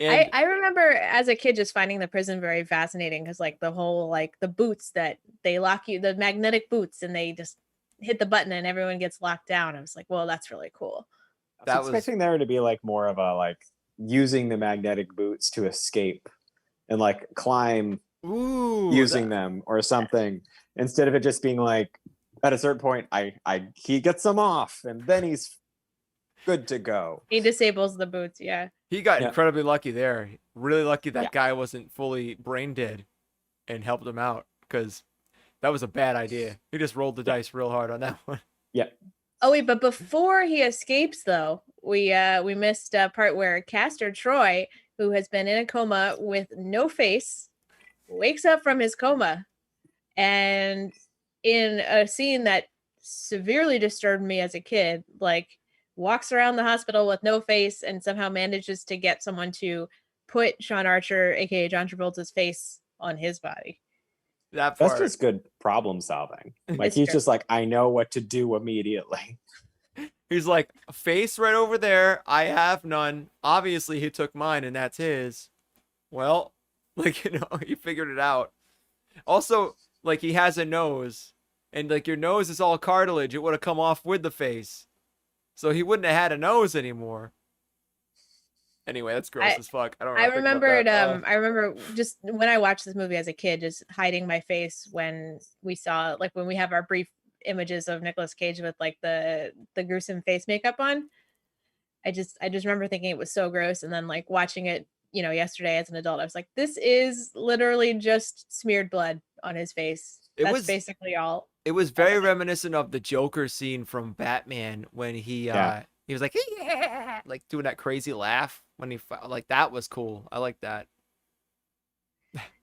And I remember as a kid just finding the prison very fascinating because like the whole like the boots that they lock you, the magnetic boots, and they just hit the button and everyone gets locked down. I was like, well, that's really cool. I was expecting there to be like more of a like using the magnetic boots to escape and like climb using them or something, instead of it just being like at a certain point he gets them off and then he's good to go. He disables the boots. Yeah. he got incredibly lucky there. Really lucky that Yeah. guy wasn't fully brain dead and helped him out, because that was a bad idea. He just rolled the dice real hard on that one. Yeah. Oh wait, but before he escapes though, we missed a part where Castor Troy, who has been in a coma with no face, wakes up from his coma, and in a scene that severely disturbed me as a kid, like walks around the hospital with no face and somehow manages to get someone to put Sean Archer, aka John Travolta's face on his body. That That's part. just good problem solving. Like It's he's true. just like, I know what to do immediately. He's like, face right over there. I have none. Obviously, he took mine, and that's his. Well, like, you know, he figured it out. Also, like, he has a nose, and like your nose is all cartilage. It would have come off with the face, so he wouldn't have had a nose anymore. Anyway, that's gross as fuck. I don't know. I remembered I remember just when I watched this movie as a kid, just hiding my face when we saw, like, when we have our brief images of Nicolas Cage with like the gruesome face makeup on. I just remember thinking it was so gross, and then like watching it, you know, yesterday as an adult, I was like, this is literally just smeared blood on his face. That's basically all. It was very reminiscent of the Joker scene from Batman when he was like, yeah, like doing that crazy laugh when he like, that was cool. I like that.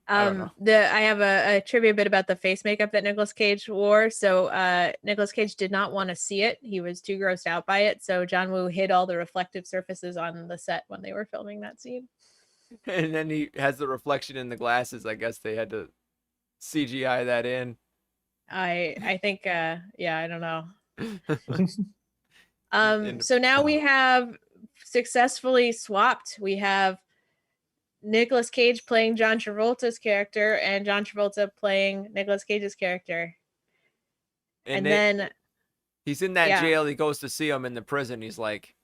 I have a trivia bit about the face makeup that Nicolas Cage wore. So Nicolas Cage did not want to see it. He was too grossed out by it. So John Woo hid all the reflective surfaces on the set when they were filming that scene. And then he has the reflection in the glasses. I guess they had to CGI that in. I think yeah, I don't know. So now we have successfully swapped. We have Nicolas Cage playing John Travolta's character and John Travolta playing Nicolas Cage's character. And then he's in that jail. He goes to see him in the prison. He's like,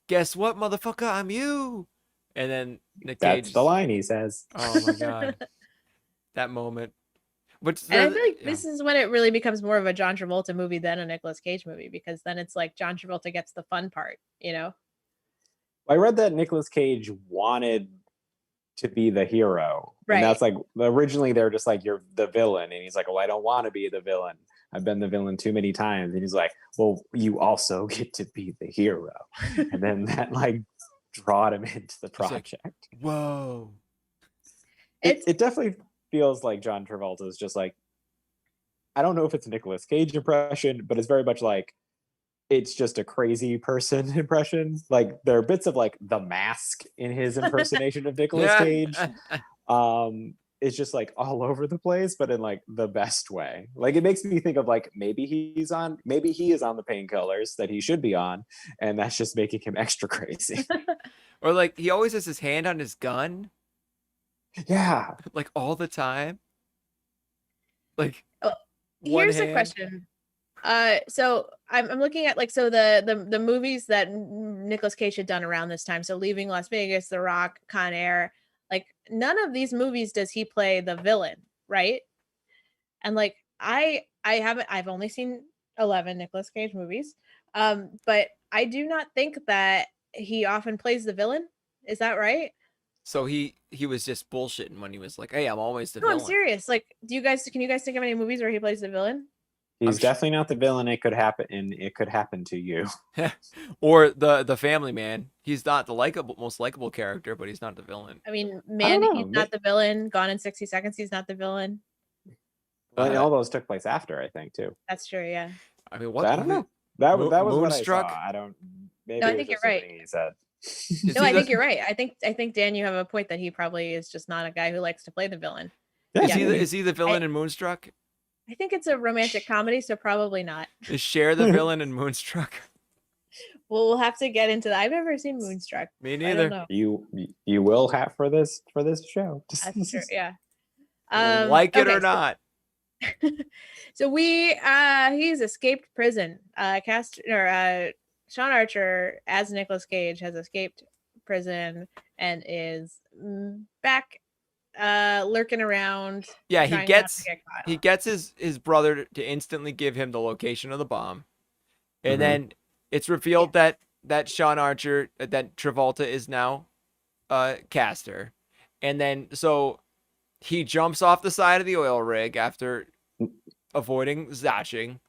guess what, motherfucker? I'm you. And then Nick Cage. That's the line he says. Oh my God. That moment. But and I feel like this is when it really becomes more of a John Travolta movie than a Nicolas Cage movie, because then it's like John Travolta gets the fun part, you know? I read that Nicolas Cage wanted to be the hero. Right. And that's like, originally they're just like, you're the villain. And he's like, well, I don't want to be the villain. I've been the villain too many times. And he's like, well, you also get to be the hero. And then that like drawed him into the project. Like, whoa. It definitely feels like John Travolta is just like, I don't know if it's a Nicolas Cage impression, but it's very much like, it's just a crazy person impression. Like there are bits of like The Mask in his impersonation of Nicolas Cage. It's just like all over the place, but in like the best way. Like it makes me think of like, maybe he is on the painkillers that he should be on, and that's just making him extra crazy. Or like he always has his hand on his gun. Yeah. Like all the time. Like here's a question. So I'm looking at like, so the movies that Nicolas Cage had done around this time. So Leaving Las Vegas, The Rock, Con Air, like none of these movies does he play the villain, right? And like I've only seen 11 Nicolas Cage movies. But I do not think that he often plays the villain. Is that right? So he was just bullshitting when he was like, hey, I'm always the villain. No, I'm serious. Like, can you guys think of any movies where he plays the villain? He's definitely not the villain. It could happen, and it could happen to you. Or the family man. He's not the most likable character, but he's not the villain. I mean, don't Mandy, know. he's not the villain. Gone in 60 Seconds, he's not the villain. And all those took place after, I think, too. That's true, yeah. I mean, So I don't know. That was what I Moonstruck? saw. I don't. Maybe No, I it was think you're just something right. He said. No, I think you're right. I think Dan, you have a point that he probably is just not a guy who likes to play the viin. Is he the villain in Moonstruck? I think it's a romantic comedy, so probably not. Is Cher the villain in Moonstruck? Well, we'll have to get into that. I've never seen Moonstruck. Me I neither. don't know. You will have for this show. That's true. Yeah. Like it okay, or not. So he's escaped prison. Sean Archer as Nicolas Cage has escaped prison and is back lurking around. Yeah, trying he not to get caught. he gets his brother to instantly give him the location of the bomb. And then it's revealed that Sean Archer, that Travolta is now Castor. And then so he jumps off the side of the oil rig after avoiding Zashing.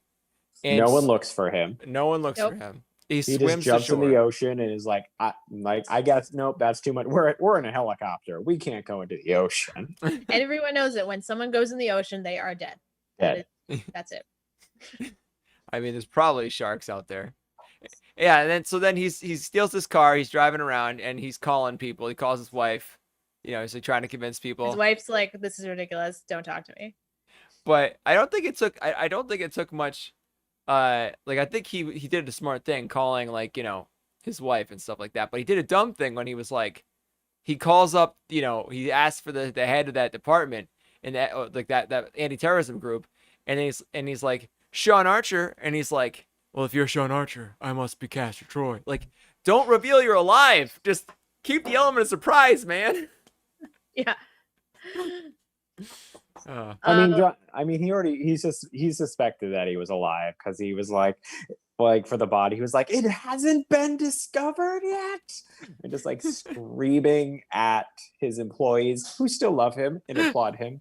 And no one looks for him. No one looks Nope. for him. He He swims just jumps to in shore. the ocean and is like, I guess nope, that's too much. We're in a helicopter. We can't go into the ocean. And everyone knows that when someone goes in the ocean, they are dead. That's it. I mean, there's probably sharks out there. Yeah, and then he steals his car. He's driving around and he's calling people. He calls his wife. You know, he's like trying to convince people. His wife's like, "This is ridiculous. Don't talk to me." But I don't think it took. I don't think it took much. I think he did a smart thing, calling his wife and stuff like that. But he did a dumb thing when he was like, he calls up. He asked for the head of that department and that anti-terrorism group, and he's like Sean Archer, and he's like, well, if you're Sean Archer, I must be Castor Troy. Like, don't reveal you're alive. Just keep the element of surprise, man. Yeah. I mean, he suspected that he was alive because he was like for the body, he was like, it hasn't been discovered yet, and just like screaming at his employees who still love him and applaud him,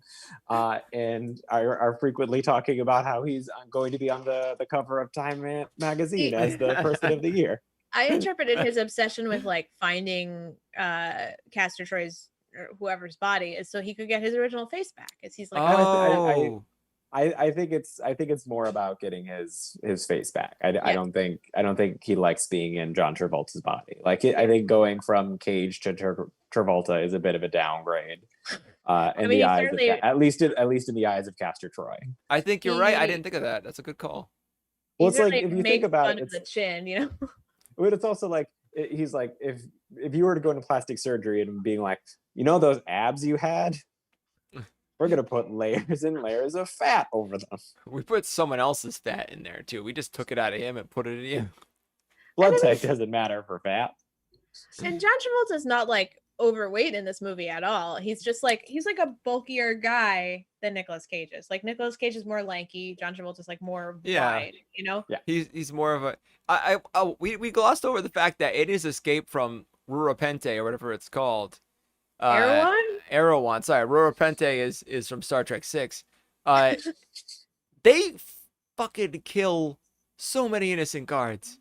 and are frequently talking about how he's going to be on the cover of Time magazine as the person of the year. I interpreted his obsession with like finding Castor Troy's or whoever's body is so he could get his original face back. Is he's like, I think it's more about getting his face back. I don't think he likes being in John Travolta's body. I think going from Cage to Travolta is a bit of a downgrade. The eyes of, at least in the eyes of Castor Troy. I think you're right. I didn't think of that. That's a good call. Well, it's like if you think about it, it's the chin, But it's also like he's like if you were to go into plastic surgery and being like, those abs you had, we're gonna put layers and layers of fat over them. We put someone else's fat in there too. We just took it out of him and put it in you. Blood type doesn't matter for fat. And John Travolta's not like overweight in this movie at all. He's just like he's like a bulkier guy than Nicolas Cage is. Like Nicolas Cage is more lanky. John Travolta's like more wide. Yeah. He's more of a. We glossed over the fact that it is Escape from Rurapente or whatever it's called. Erewhon. Sorry, Rurapente is from Star Trek 6. They fucking kill so many innocent guards.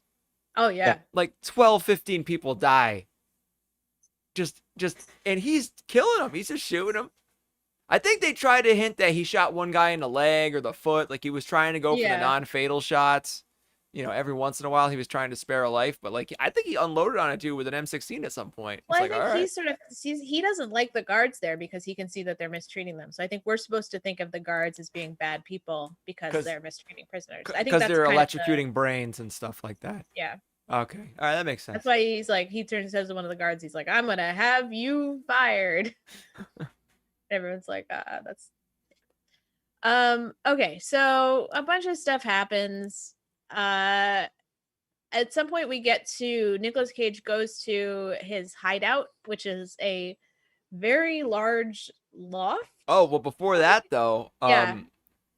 Oh yeah. Like 12, 15 people die. Just and he's killing them. He's just shooting them. I think they tried to hint that he shot one guy in the leg or the foot. Like he was trying to go for the non-fatal shots. Every once in a while he was trying to spare a life, but like I think he unloaded on a dude with an M16 at some point. Well, it's I think he doesn't like the guards there because he can see that they're mistreating them. So I think we're supposed to think of the guards as being bad people because they're mistreating prisoners. I think because they're electrocuting brains and stuff like that. Yeah. Okay. All right, that makes sense. That's why he's like he says to one of the guards, he's like, "I'm gonna have you fired." Everyone's like, that's okay. So a bunch of stuff happens. At some point we get to Nicolas Cage goes to his hideout, which is a very large loft. Oh, well, before that though,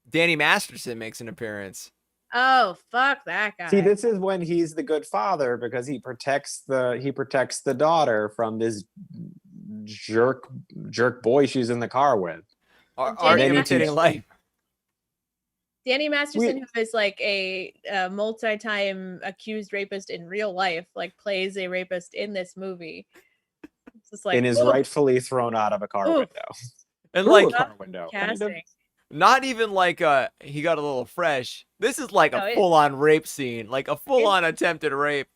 Danny Masterson makes an appearance. Oh, fuck that guy. See, this is when he's the good father because he protects the daughter from this jerk boy she's in the car with. Are imitating life. Danny Masterson, who is like a multi-time accused rapist in real life, like plays a rapist in this movie. It's just like, and is rightfully thrown out of a car window. And Through like a car window. Kind of. casting. not even like he got a little fresh. This is like No, a full-on rape scene, like a full-on attempted rape.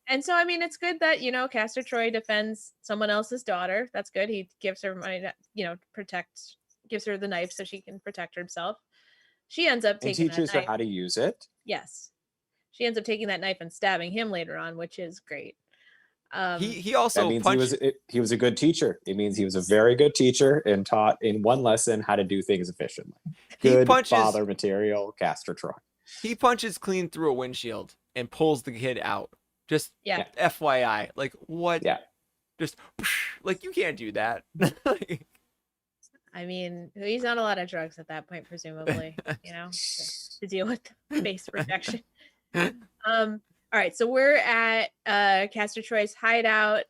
And so, I mean, it's good that, you know, Castor Troy defends someone else's daughter. That's good. He gives her money to, you know, gives her the knife so she can protect herself. She ends up And taking teaches that her knife. how to use it. Yes. She ends up taking that knife and stabbing him later on, which is great. He also That means punched. he was a good teacher. It means he was a very good teacher and taught in one lesson how to do things efficiently. Good father material, Castor Troy. He punches clean through a windshield and pulls the kid out. Just FYI, like what? Yeah. Just like you can't do that. I mean, he's on a lot of drugs at that point, presumably, you know, to deal with the face protection. All right, so we're at Castor Troy's hideout.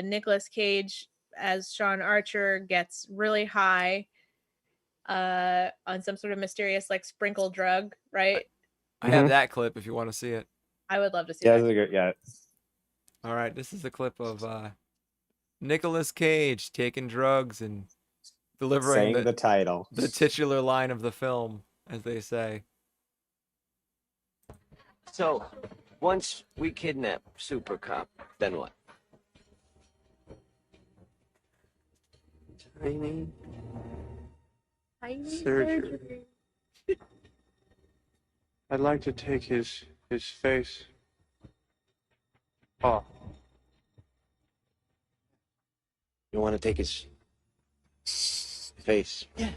Nicolas Cage as Sean Archer gets really high on some sort of mysterious like sprinkle drug, right? I have that clip if you want to see it. I would love to see Yeah, that. this is good. Yeah. All right, this is a clip of Nicolas Cage taking drugs and delivering Saying the title. the titular line of the film, as they say. So, once we kidnap Super Cop, then what? Tiny surgery. I'd like to take his face off. You want to take his face? Yes.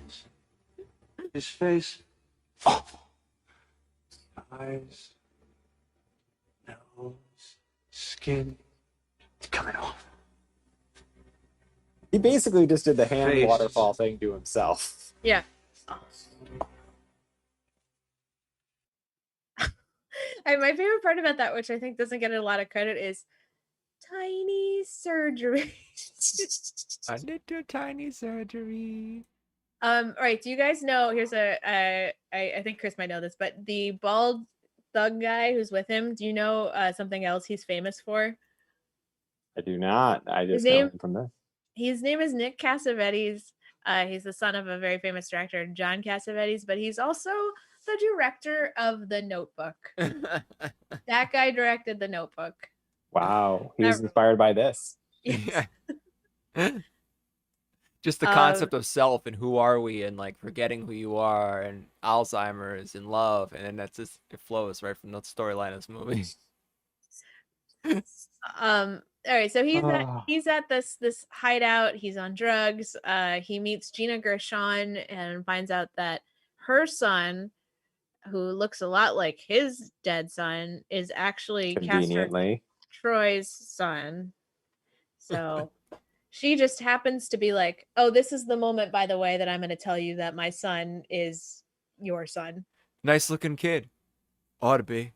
His face off. Eyes, nose, skin, it's coming off. He basically just did the hand Face. waterfall thing to himself. Yeah. And my favorite part about that, which I think doesn't get a lot of credit, is tiny surgery. I did a tiny surgery. All right. Do you guys know? Here's I think Chris might know this, but the bald thug guy who's with him. Do you know something else he's famous for? I do not. I just His know name- him from this. His name is Nick Cassavetes. He's the son of a very famous director, John Cassavetes, but he's also the director of The Notebook. That guy directed The Notebook. Wow. He was inspired by this. Yeah. Just the concept of self and who are we and like forgetting who you are and Alzheimer's and love, and then that's just it flows right from the storyline of this movie. All right, so he's at this hideout. He's on drugs. He meets Gina Gershon and finds out that her son, who looks a lot like his dead son, is actually Castor Conveniently. Troy's son. So she just happens to be like, oh, this is the moment, by the way, that I'm going to tell you that my son is your son. Nice looking kid. Ought to be.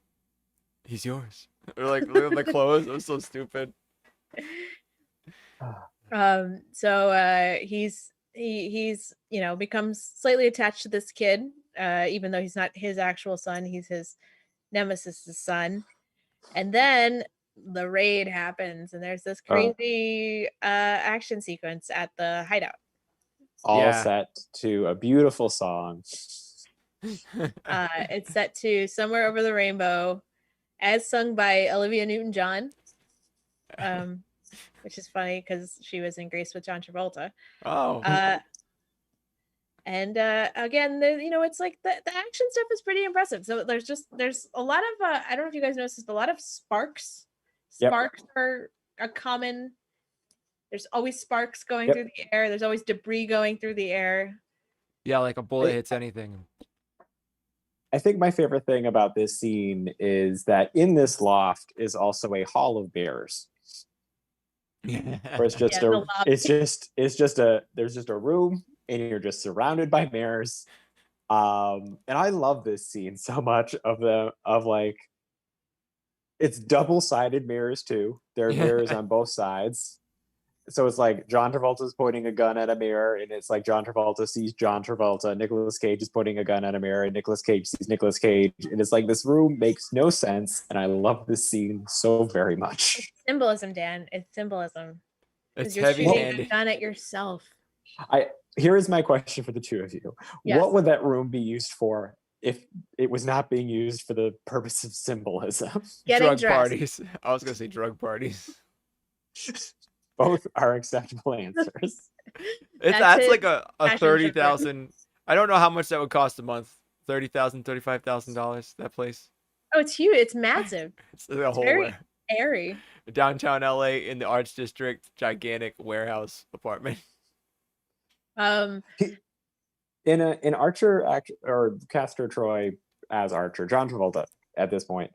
He's yours. Or like look at the clothes. It was so stupid. So he's you know, becomes slightly attached to this kid, even though he's not his actual son. He's his nemesis's son. And then the raid happens, and there's this crazy action sequence at the hideout. All set to a beautiful song. It's set to Somewhere Over the Rainbow, as sung by Olivia Newton-John, which is funny because she was in Grace with John Travolta. Oh. And again, you know, it's like the action stuff is pretty impressive. So there's a lot of I don't know if you guys noticed, a lot of sparks. Yep. Sparks are a common. There's always sparks going through the air. There's always debris going through the air. Yeah, like a bullet hits anything. I think my favorite thing about this scene is that in this loft is also a hall of mirrors. Where it's just there's just a room and you're just surrounded by mirrors. And I love this scene so much of like it's double-sided mirrors too. There are mirrors on both sides. so it's like John Travolta's pointing a gun at a mirror, and it's like John Travolta sees John Travolta. Nicolas Cage is pointing a gun at a mirror, and Nicolas Cage sees Nicolas Cage. And it's like this room makes no sense, and I love this scene so very much. Symbolism, Dan. It's symbolism. 'Cause It's you're heavy shooting a handed. gun at yourself. Here is my question for the two of you. Yes. What would that room be used for if it was not being used for the purpose of symbolism? Getting Drug dressed. parties. I was gonna say drug parties. Both are acceptable answers. That's his like a passion 30,000. I don't know how much that would cost a month. $30,000, $35,000. That place. Oh, it's huge. It's massive. It's the whole very airy. downtown LA in the Arts District, gigantic warehouse apartment. In Archer or Castor Troy as Archer, John Travolta at this point,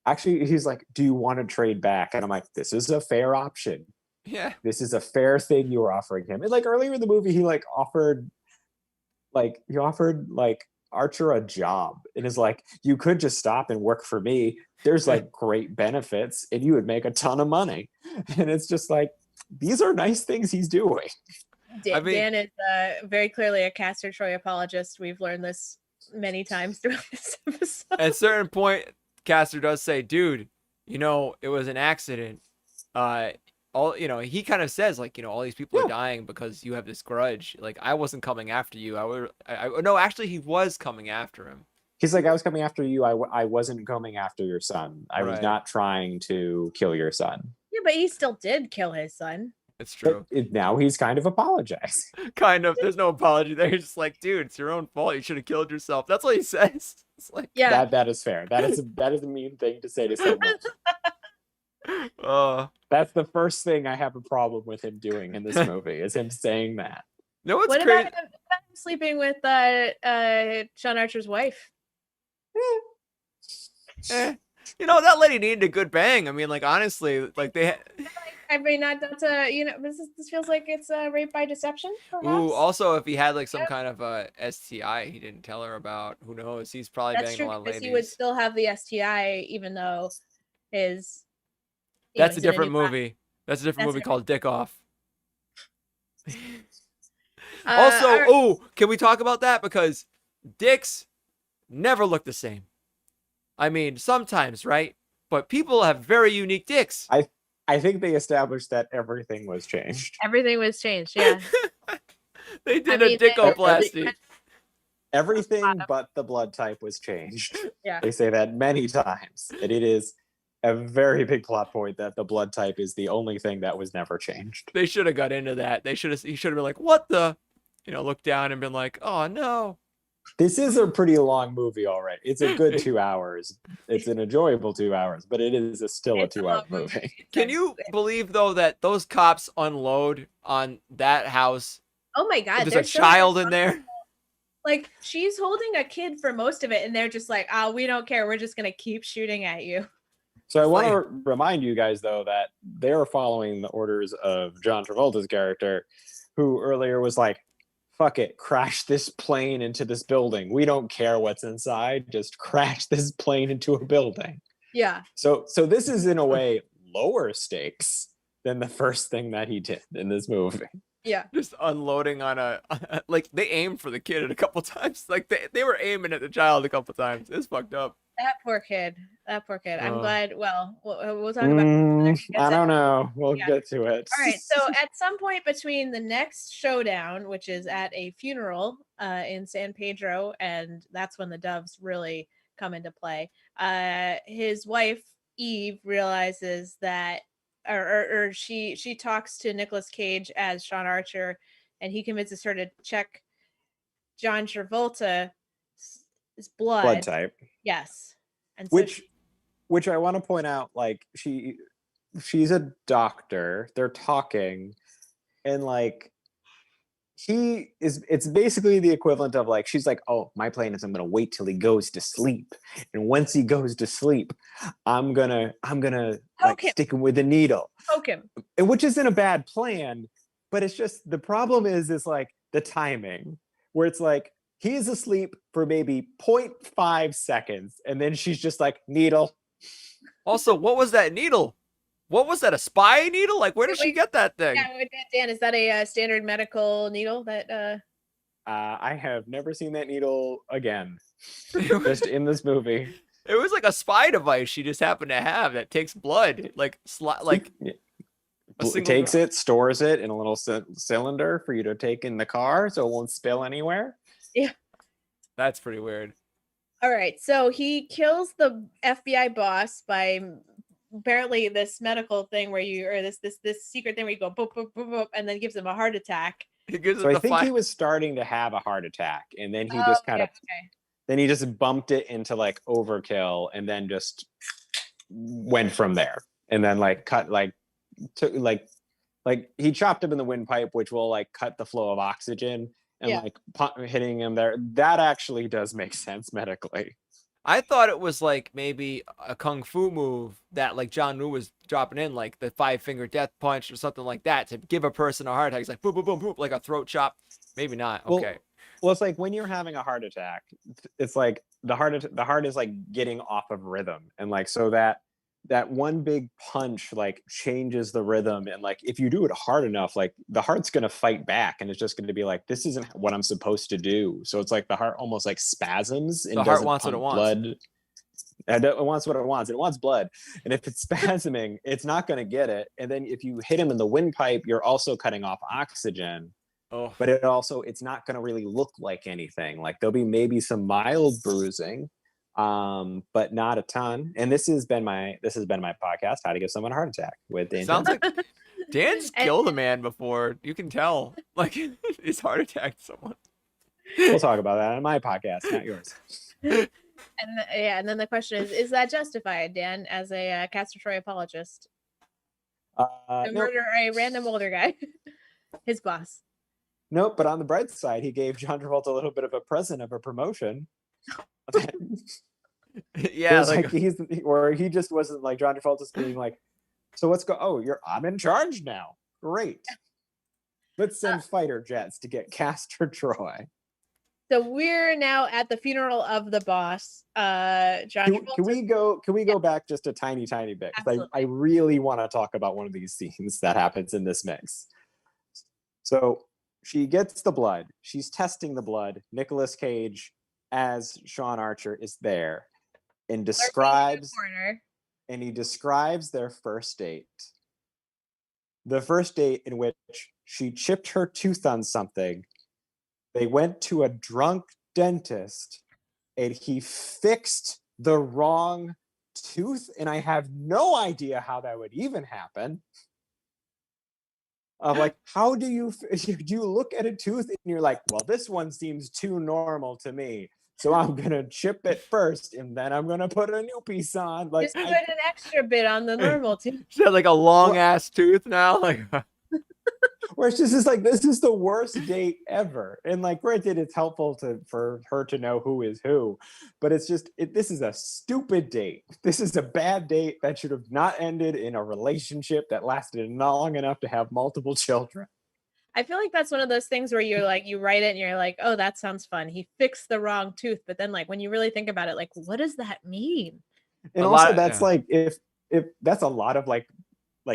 actually he's like, "Do you want to trade back?" And I'm like, "This is a fair option. Yeah. This is a fair thing you were offering him." And like earlier in the movie, he offered Archer a job and is like, "You could just stop and work for me. There's like great benefits and you would make a ton of money." And it's just like, these are nice things he's doing. Dan is very clearly a Castor Troy apologist. We've learned this many times throughout this episode. At a certain point, Castor does say, "Dude, it was an accident." He kind of says like, all these people are dying because you have this grudge. Like, I wasn't coming after you. No, actually he was coming after him. He's like, "I was coming after you. I wasn't coming after your son. I was Right. not trying to kill your son." Yeah, but he still did kill his son. It's true. But now he's kind of apologized. Kind of. There's no apology there. He's just like, "Dude, it's your own fault. You should have killed yourself." That's what he says. It's like, Yeah. That is fair. That is a mean thing to say to someone. That's the first thing I have a problem with him doing in this movie, is him saying that. no, it's What crazy. about him sleeping with Sean Archer's wife? That lady needed a good bang. I mean, like, honestly, like I mean, that's this feels like it's rape by deception. Perhaps? Ooh, also, if he had like some kind of STI he didn't tell her about, who knows? He's probably That's banging true, a lot of because ladies. he would still have the STI even though his. That's a he's in different new class. movie. That's a different That's movie right. called Dick Off. All Also, right. can we talk about that? Because dicks never look the same. I mean, sometimes, right? But people have very unique dicks. I think they established that everything was changed. Everything was changed. Yeah. They did I mean, a dickoplasty. Everything but the blood type was changed. Yeah. They say that many times. And it is a very big plot point that the blood type is the only thing that was never changed. They should have got into that. He should have been like, "What the?" Looked down and been like, "Oh no." This is a pretty long movie, all right. It's a good 2 hours. It's an enjoyable 2 hours, but it is still a It's a 2 hour long movie. movie. Can you believe though that those cops unload on that house? Oh my God. There's a they're so child in there. Like, she's holding a kid for most of it, and they're just like, "Oh, we don't care. We're just gonna keep shooting at you." So I want Like- to remind you guys, though, that they're following the orders of John Travolta's character, who earlier was like, "Fuck it, crash this plane into this building. We don't care what's inside. Just crash this plane into a building." Yeah. So this is in a way lower stakes than the first thing that he did in this movie. Yeah. Just unloading on like they aimed for the kid a couple times. Like they were aiming at the child a couple times. It's fucked up. That poor kid. I'm Oh. glad. Well, we'll talk about it. I don't know. We'll Yeah. get to it. All right. So at some point between the next showdown, which is at a funeral in San Pedro, and that's when the doves really come into play, his wife Eve realizes that, or she talks to Nicolas Cage as Sean Archer, and he convinces her to check John Travolta's Blood type. Yes. And so Which I want to point out, like she's a doctor. They're talking, and like it's basically the equivalent of like, she's like, "Oh, my plan is I'm gonna wait till he goes to sleep, and once he goes to sleep, I'm gonna like him. stick him with a needle," poke him. and which isn't a bad plan, but it's just the problem is like the timing, where it's like he's asleep for maybe 0.5 seconds, and then she's just like, "Needle." Also, what was that needle? What was that? A spy needle? Like, where did she get that thing? Yeah, Dan, is that a standard medical needle that? I have never seen that needle again. It was, Just in this movie. it was like a spy device she just happened to have that takes blood, like a single. Takes it, stores it in a little cylinder for you to take in the car so it won't spill anywhere. Yeah. That's pretty weird. All right, so he kills the FBI boss by apparently this medical thing where you or this secret thing where you go boop boop boop boop and then gives him a heart attack. He gives So it I the think he fi- was starting to have a heart attack, and then he just kind of okay. then he just bumped it into like overkill, and then just went from there, and then like cut like took like he chopped him in the windpipe, which will like cut the flow of oxygen, and Yeah. like hitting him there. That actually does make sense medically. I thought it was like maybe a kung fu move that like John Woo was dropping in, like the 5-finger death punch or something like that to give a person a heart attack. He's like boom, boom, boom, boom, like a throat chop. Maybe not. Okay. Well, it's like when you're having a heart attack, it's like the heart is like getting off of rhythm, and like so that one big punch like changes the rhythm, and like if you do it hard enough, like the heart's gonna fight back, and it's just gonna be like, this isn't what I'm supposed to do. So it's like the heart almost like spasms and The heart doesn't wants what pump it wants. blood. And it wants what it wants. It wants blood, and if it's spasming, it's not gonna get it. And then if you hit him in the windpipe, you're also cutting off oxygen. Oh, But it's not going to really look like anything. Like there'll be maybe some mild bruising, but not a ton. And this has been my podcast, How to Give Someone a Heart Attack with Dan. sounds Chapman. like Dan's killed a man before. You can tell. Like he's heart attacked someone. We'll talk about that on my podcast, not yours. And then the question is that justified, Dan, as a Castor Troy apologist? To Nope. murder a random older guy, his boss. Nope. But on the bright side, he gave John Travolta a little bit of a present of a promotion. Yeah, like he just wasn't like John Travolta's being like, so let's go. Oh, I'm in charge now. Great. Let's send fighter jets to get Castor Troy. So we're now at the funeral of the boss. John Travolta. Can we go back just a tiny bit? 'Cause I really want to talk about one of these scenes that happens in this mix. So she gets the blood. She's testing the blood. Nicolas Cage as Sean Archer is there and describes their first date. The first date in which she chipped her tooth on something. They went to a drunk dentist and he fixed the wrong tooth. And I have no idea how that would even happen. Like, how do you look at a tooth and you're like, well, this one seems too normal to me. So I'm going to chip it first and then I'm going to put a new piece on. Like, just put an extra bit on the normal tooth. she had like a long ass tooth now. Like where it's just like, this is the worst date ever. And like, granted, it's helpful for her to know who is who, but it's just, this is a stupid date. This is a bad date that should have not ended in a relationship that lasted long enough to have multiple children. I feel like that's one of those things where you're like, you write it and you're like, oh, that sounds fun. He fixed the wrong tooth. But then like, when you really think about it, like, what does that mean? And also that's like, if that's a lot of like,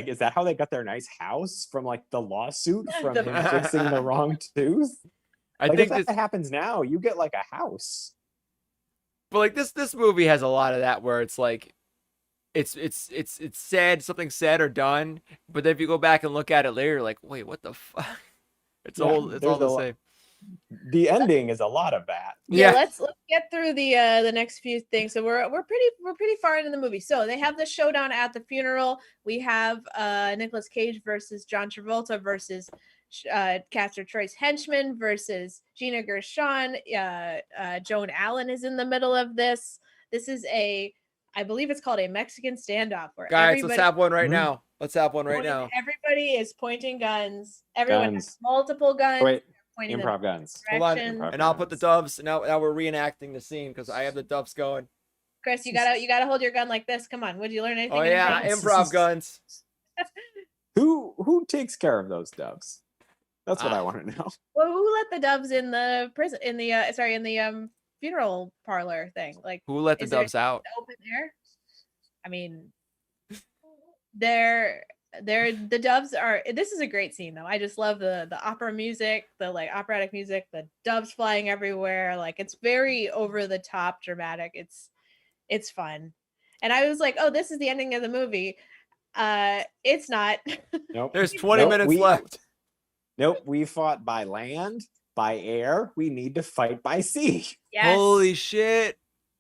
is that how they got their nice house from like the lawsuit from him fixing the wrong tooth? I like, think if that happens now, you get like a house. But like this movie has a lot of that where it's like it's said, something said or done, but then if you go back and look at it later, you're like, wait, what the fuck? It's all the same. The ending is a lot of that. Yeah, let's get through the next few things. So we're pretty far into the movie. So they have the showdown at the funeral. We have Nicolas Cage versus John Travolta versus Castor Troy's henchman versus Gina Gershon. Joan Allen is in the middle of this. This is I believe it's called a Mexican standoff where guys, let's have one right now. Let's have one right now. Everybody is pointing guns. Everyone has multiple guns. Wait. Improv guns. Hold on, and I'll put the doves. Now we're reenacting the scene because I have the doves going. Chris, you gotta hold your gun like this. Come on, would you learn anything? Oh yeah, improv guns. Who takes care of those doves? That's what I want to know. Well, who let the doves in the prison? In the funeral parlor thing? Like, who let the doves out? Open air. I mean, the doves are, this is a great scene though. I just love the opera music, the like operatic music, the doves flying everywhere. Like it's very over the top dramatic. It's fun. And I was like, oh, this is the ending of the movie. It's not. Nope. There's 20 Nope, minutes left. Nope, we fought by land, by air. We need to fight by sea. Yes. Holy shit.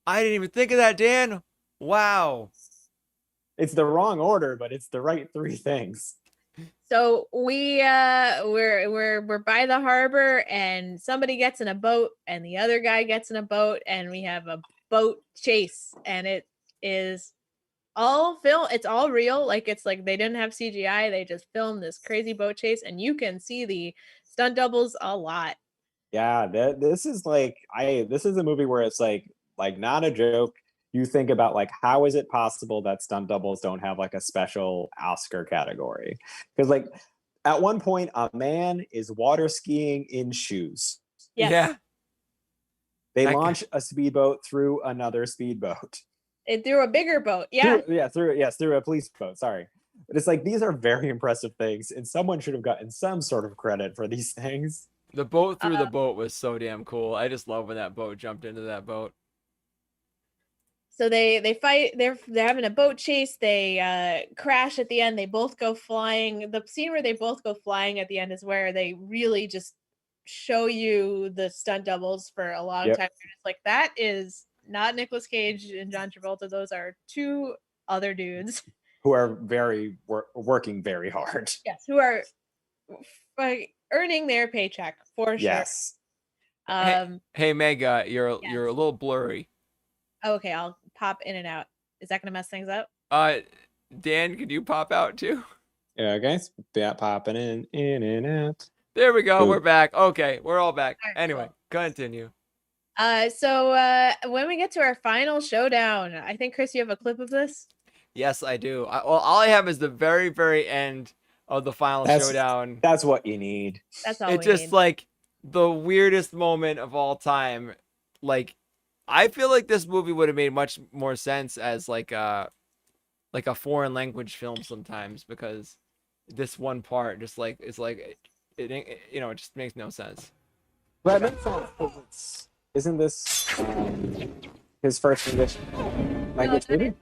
I didn't even think of that, Dan. Wow. It's the wrong order, but it's the right three things. So we're by the harbor and somebody gets in a boat and the other guy gets in a boat and we have a boat chase and it is all film. It's all real. Like it's like they didn't have CGI. They just filmed this crazy boat chase and you can see the stunt doubles a lot. Yeah, this is like this is a movie where it's like not a joke. You think about like how is it possible that stunt doubles don't have like a special Oscar category? Because like at one point a man is water skiing in shoes. Yes. Yeah. They That launch a speedboat through another speedboat. It threw a bigger boat. Yeah. Through a police boat. Sorry. But it's like these are very impressive things, and someone should have gotten some sort of credit for these things. The boat through the boat was so damn cool. I just love when that boat jumped into that boat. So they fight. They're having a boat chase. They crash at the end. They both go flying. The scene where they both go flying at the end is where they really just show you the stunt doubles for a long time. You're just like, that is not Nicolas Cage and John Travolta. Those are two other dudes who are working very hard. Yes, who are earning their paycheck for sure. Yes. Hey Mega, you're a little blurry. Okay, I'll pop in and out. Is that gonna mess things up? Dan, could you pop out too? Yeah, guys, popping in and out. There we go. Ooh. We're back. Okay, we're all back. All right, Anyway, continue. So when we get to our final showdown, I think Chris, you have a clip of this. Yes, I do. Well, all I have is the very, very end of the final showdown. That's what you need. That's all. It's just like the weirdest moment of all time. Like, I feel like this movie would have made much more sense as like a foreign language film sometimes, because this one part just like it's like it just makes no sense. But it makes sense because isn't this his first English language movie?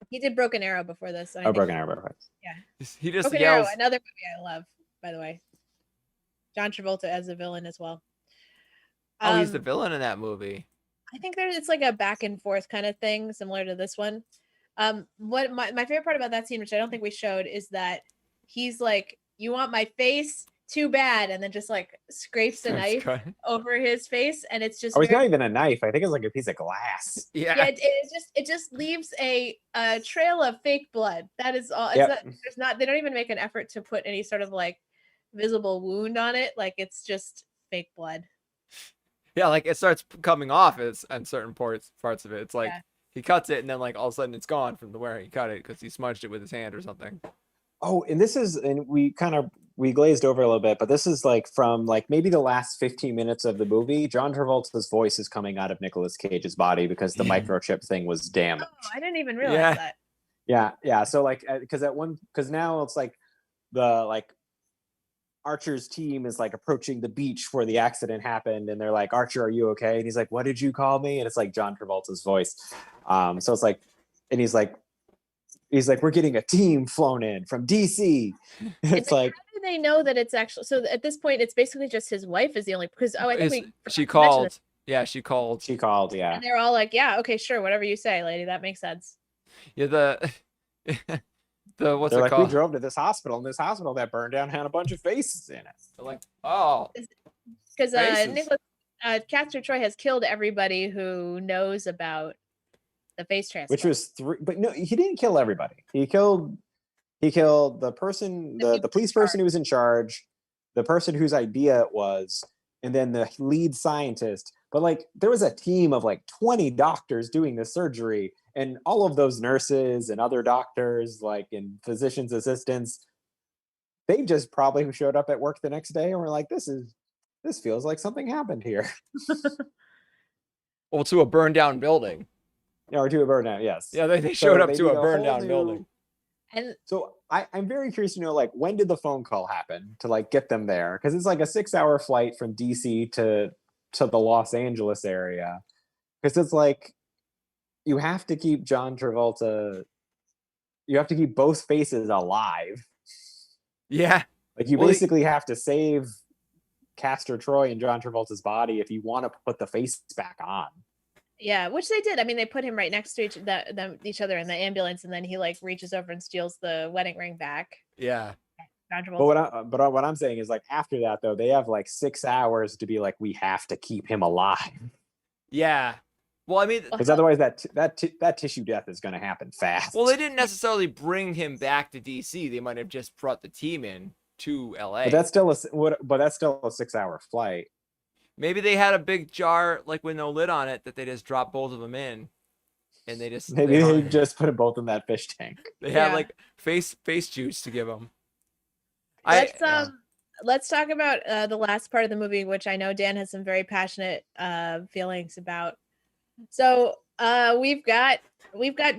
He did Broken Arrow before this. So Broken Arrow. Yeah. He just Broken yells. Arrow, another movie I love, by the way. John Travolta as the villain as well. Oh, he's the villain in that movie. I think it's like a back and forth kind of thing, similar to this one. What my favorite part about that scene, which I don't think we showed, is that he's like, "You want my face? Too bad," and then just like scrapes a knife over his face, and it's just. Oh, it's not even a knife. I think it's like a piece of glass. Yeah. It just leaves a trail of fake blood. That is all. It's not. They don't even make an effort to put any sort of like visible wound on it. Like it's just fake blood. Yeah, like it starts coming off on certain parts of it. It's like he cuts it and then like all of a sudden it's gone from where he cut it because he smudged it with his hand or something. Oh, and we glazed over a little bit, but this is like from like maybe the last 15 minutes of the movie. John Travolta's voice is coming out of Nicolas Cage's body because the microchip thing was damaged. Oh, I didn't even realize that. Yeah. So like, because now it's like Archer's team is like approaching the beach where the accident happened, and they're like, "Archer, are you okay?" And he's like, "What did you call me?" And it's like John Travolta's voice. So it's like, and he's like, "We're getting a team flown in from DC." It's like, how do they know that it's actually? So at this point, it's basically just his wife is the only because I think she called. Yeah, she called. Yeah. And they're all like, "Yeah, okay, sure, whatever you say, lady, that makes sense." Yeah, what's they're it like, called? we drove to this hospital, and this hospital that burned down had a bunch of faces in it. They're like, oh, because Nicholas Castor Troy has killed everybody who knows about the face transplant. Which was 3, but no, he didn't kill everybody. He killed the person, the police person who was in charge, the person whose idea it was, and then the lead scientist. But like there was a team of like 20 doctors doing this surgery, and all of those nurses and other doctors, like and physicians assistants, they just probably showed up at work the next day and were like, this feels like something happened here. Well, to a burned down building. Yeah, or to a burn down. Yes. Yeah, they showed up they to need a whole burned down new- building. And So I'm very curious to know, like, when did the phone call happen to like get them there? Because it's like a 6-hour flight from DC to the Los Angeles area. Because it's like you have to keep John Travolta. You have to keep both faces alive. Yeah. Like you Well, basically have to save Castor Troy and John Travolta's body if you want to put the face back on. yeah, which they did. I mean, they put him right next to each other in the ambulance, and then he like reaches over and steals the wedding ring back. Yeah. John Travolta. But what I'm saying is, like, after that though, they have like 6 hours to be like, we have to keep him alive. Yeah. Well, I mean, Because otherwise that tissue death is going to happen fast. well, they didn't necessarily bring him back to DC. They might have just brought the team in to LA. But that's still a 6-hour flight. Maybe they had a big jar like with no lid on it that they just dropped both of them in, and they just Maybe they just put them both in that fish tank. they had Yeah. like face juice to give them. Let's talk about the last part of the movie, which I know Dan has some very passionate feelings about. So we've got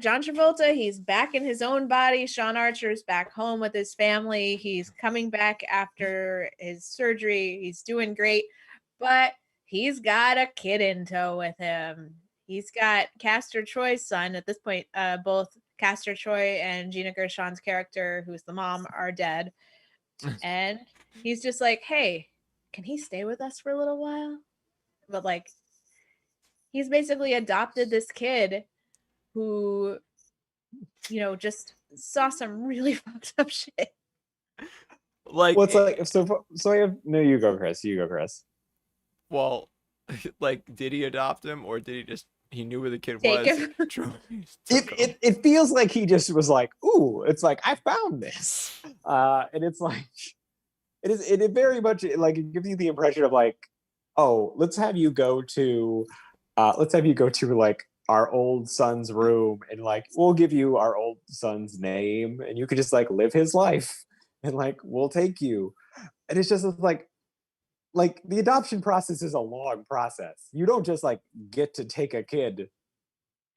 John Travolta. He's back in his own body. Sean Archer's back home with his family. He's coming back after his surgery. He's doing great, but he's got a kid in tow with him. He's got Castor Troy's son. At this point, both Castor Troy and Gina Gershon's character, who's the mom, are dead. And he's just like, hey, can he stay with us for a little while? But like, he's basically adopted this kid who, you know, just saw some really fucked up shit. Like, Well, it's like so I have no. You go, Chris. well, like, did he adopt him or did he knew where the kid Take was? him. It feels like he just was like, ooh, it's like, I found this, and it's like, it very much like, it gives you the impression of like, oh, let's have you go to like our old son's room, and like we'll give you our old son's name, and you could just like live his life, and like we'll take you. And it's just like the adoption process is a long process. You don't just like get to take a kid.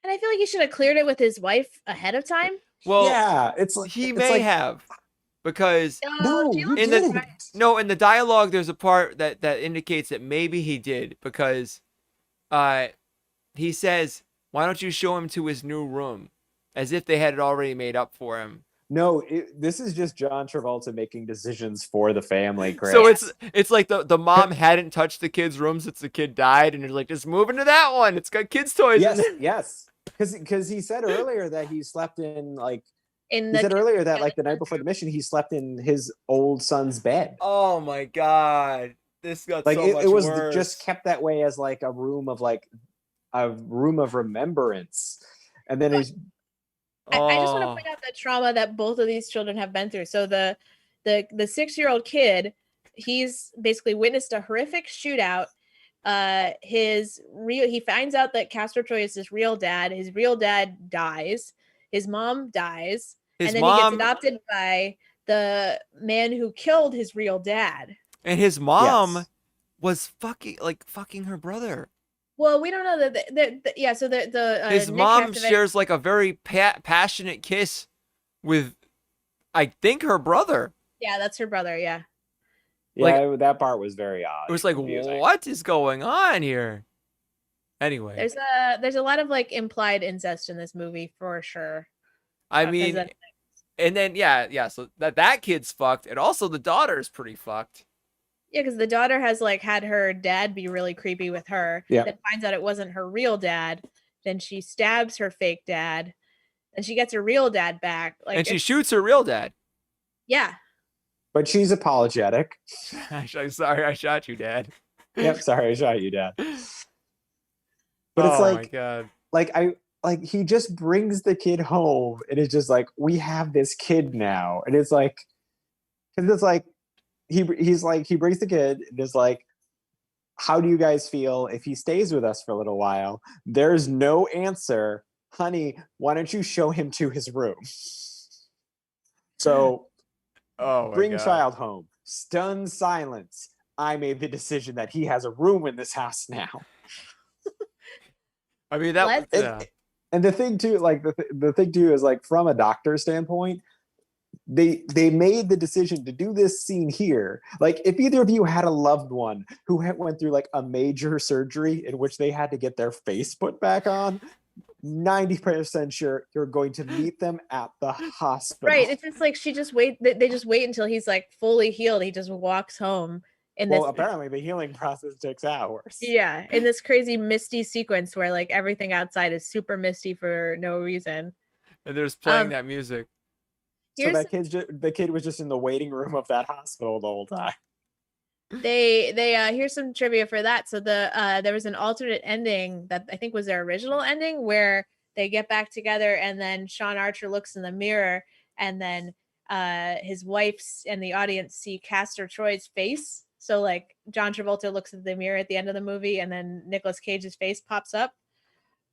And I feel like he should have cleared it with his wife ahead of time. Well, Yeah, it's like he it's may like, have, because No, she you looks in the- right. no, in the dialogue there's a part that indicates that maybe he did, because he says, why don't you show him to his new room, as if they had it already made up for him. No, this is just John Travolta making decisions for the family, Chris. So it's like the mom hadn't touched the kid's room since the kid died, and they're like, just move into that one. It's got kids' toys in it. yes. Because he said earlier that he slept in like In he the said earlier that like the night before the mission he slept in his old son's bed. Oh my god, this got Like so much it was worse. just kept that way as like a room of remembrance, and then he's I just want to point out the trauma that both of these children have been through. So the 6-year-old kid, he's basically witnessed a horrific shootout. He finds out that Castor Troy is his real dad. His real dad dies. His mom dies. His and then mom he gets adopted by the man who killed his real dad. and his mom Yes. was fucking her brother. Well, we don't know that. Yeah, so the His Nick mom has to- shares like a very passionate kiss with, I think, her brother. Yeah, that's her brother. Yeah. that part was very odd. It was like, confusing. what is going on here? Anyway, There's a lot of like implied incest in this movie for sure. I Because mean, that- and then yeah, so that kid's fucked, and also the daughter's pretty fucked. Yeah, because the daughter has like had her dad be really creepy with her. Yeah. Then finds out it wasn't her real dad. Then she stabs her fake dad. And she gets her real dad back. Like, And she it's- shoots her real dad. yeah. But she's apologetic. I'm sorry, I shot you, Dad. Yep, sorry, I shot you, Dad. But Oh it's my like god. he just brings the kid home, and it's just like, we have this kid now, and it's like, he brings the kid, and is like, how do you guys feel if he stays with us for a little while? There's no answer. Honey, why don't you show him to his room? So Oh my bring god. child home. Stunned silence. I made the decision that he has a room in this house now. I mean, that Let's- yeah. And the thing too, like the thing too is like from a doctor's standpoint, they made the decision to do this scene here. Like if either of you had a loved one who went through like a major surgery in which they had to get their face put back on, 90% sure you're going to meet them at the hospital. Right. It's just like they just wait until he's like fully healed. He just walks home in Well, this apparently the healing process takes hours. yeah, in this crazy misty sequence where like everything outside is super misty for no reason. And they're just playing Um, that music. So Here's the kid was just in the waiting room of that hospital the whole time. they here's some trivia for that. So there was an alternate ending that I think was their original ending where they get back together and then Sean Archer looks in the mirror and then his wife's and the audience see Castor Troy's face. So like John Travolta looks at the mirror at the end of the movie and then Nicolas Cage's face pops up.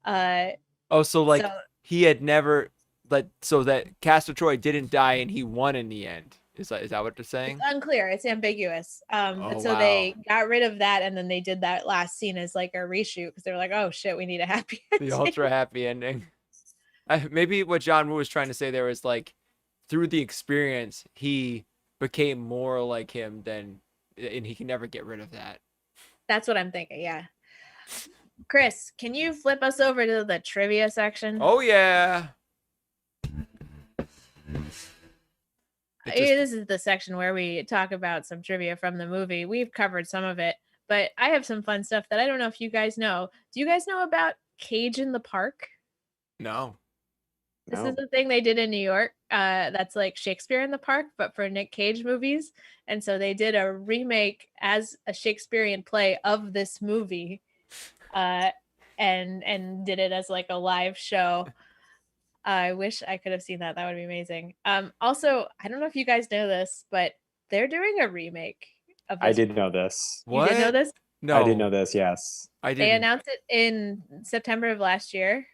Oh, so like So- he had never like so that Castor Troy didn't die and he won in the end. Is that what they're saying? It's unclear. It's ambiguous. Oh, But so they got rid of that, and then they did that last scene as like a reshoot because they were like, "Oh shit, we need a happy ending." The ultra happy ending. Maybe what John Woo was trying to say there is like through the experience he became more like him than, and he can never get rid of that. That's what I'm thinking. Yeah. Chris, can you flip us over to the trivia section? Oh yeah. This is the section where we talk about some trivia from the movie. We've covered some of it, but I have some fun stuff that I don't know if you guys know. Do you guys know about Cage in the Park? No. This No. is the thing they did in New York. That's like Shakespeare in the Park, but for Nick Cage movies. And so they did a remake as a Shakespearean play of this movie, and did it as like a live show. I wish I could have seen that. That would be amazing. Also, I don't know if you guys know this, but they're doing a remake of this. I did know this. You did know this? No. I did know this, yes. I They didn't. announced it in September of last year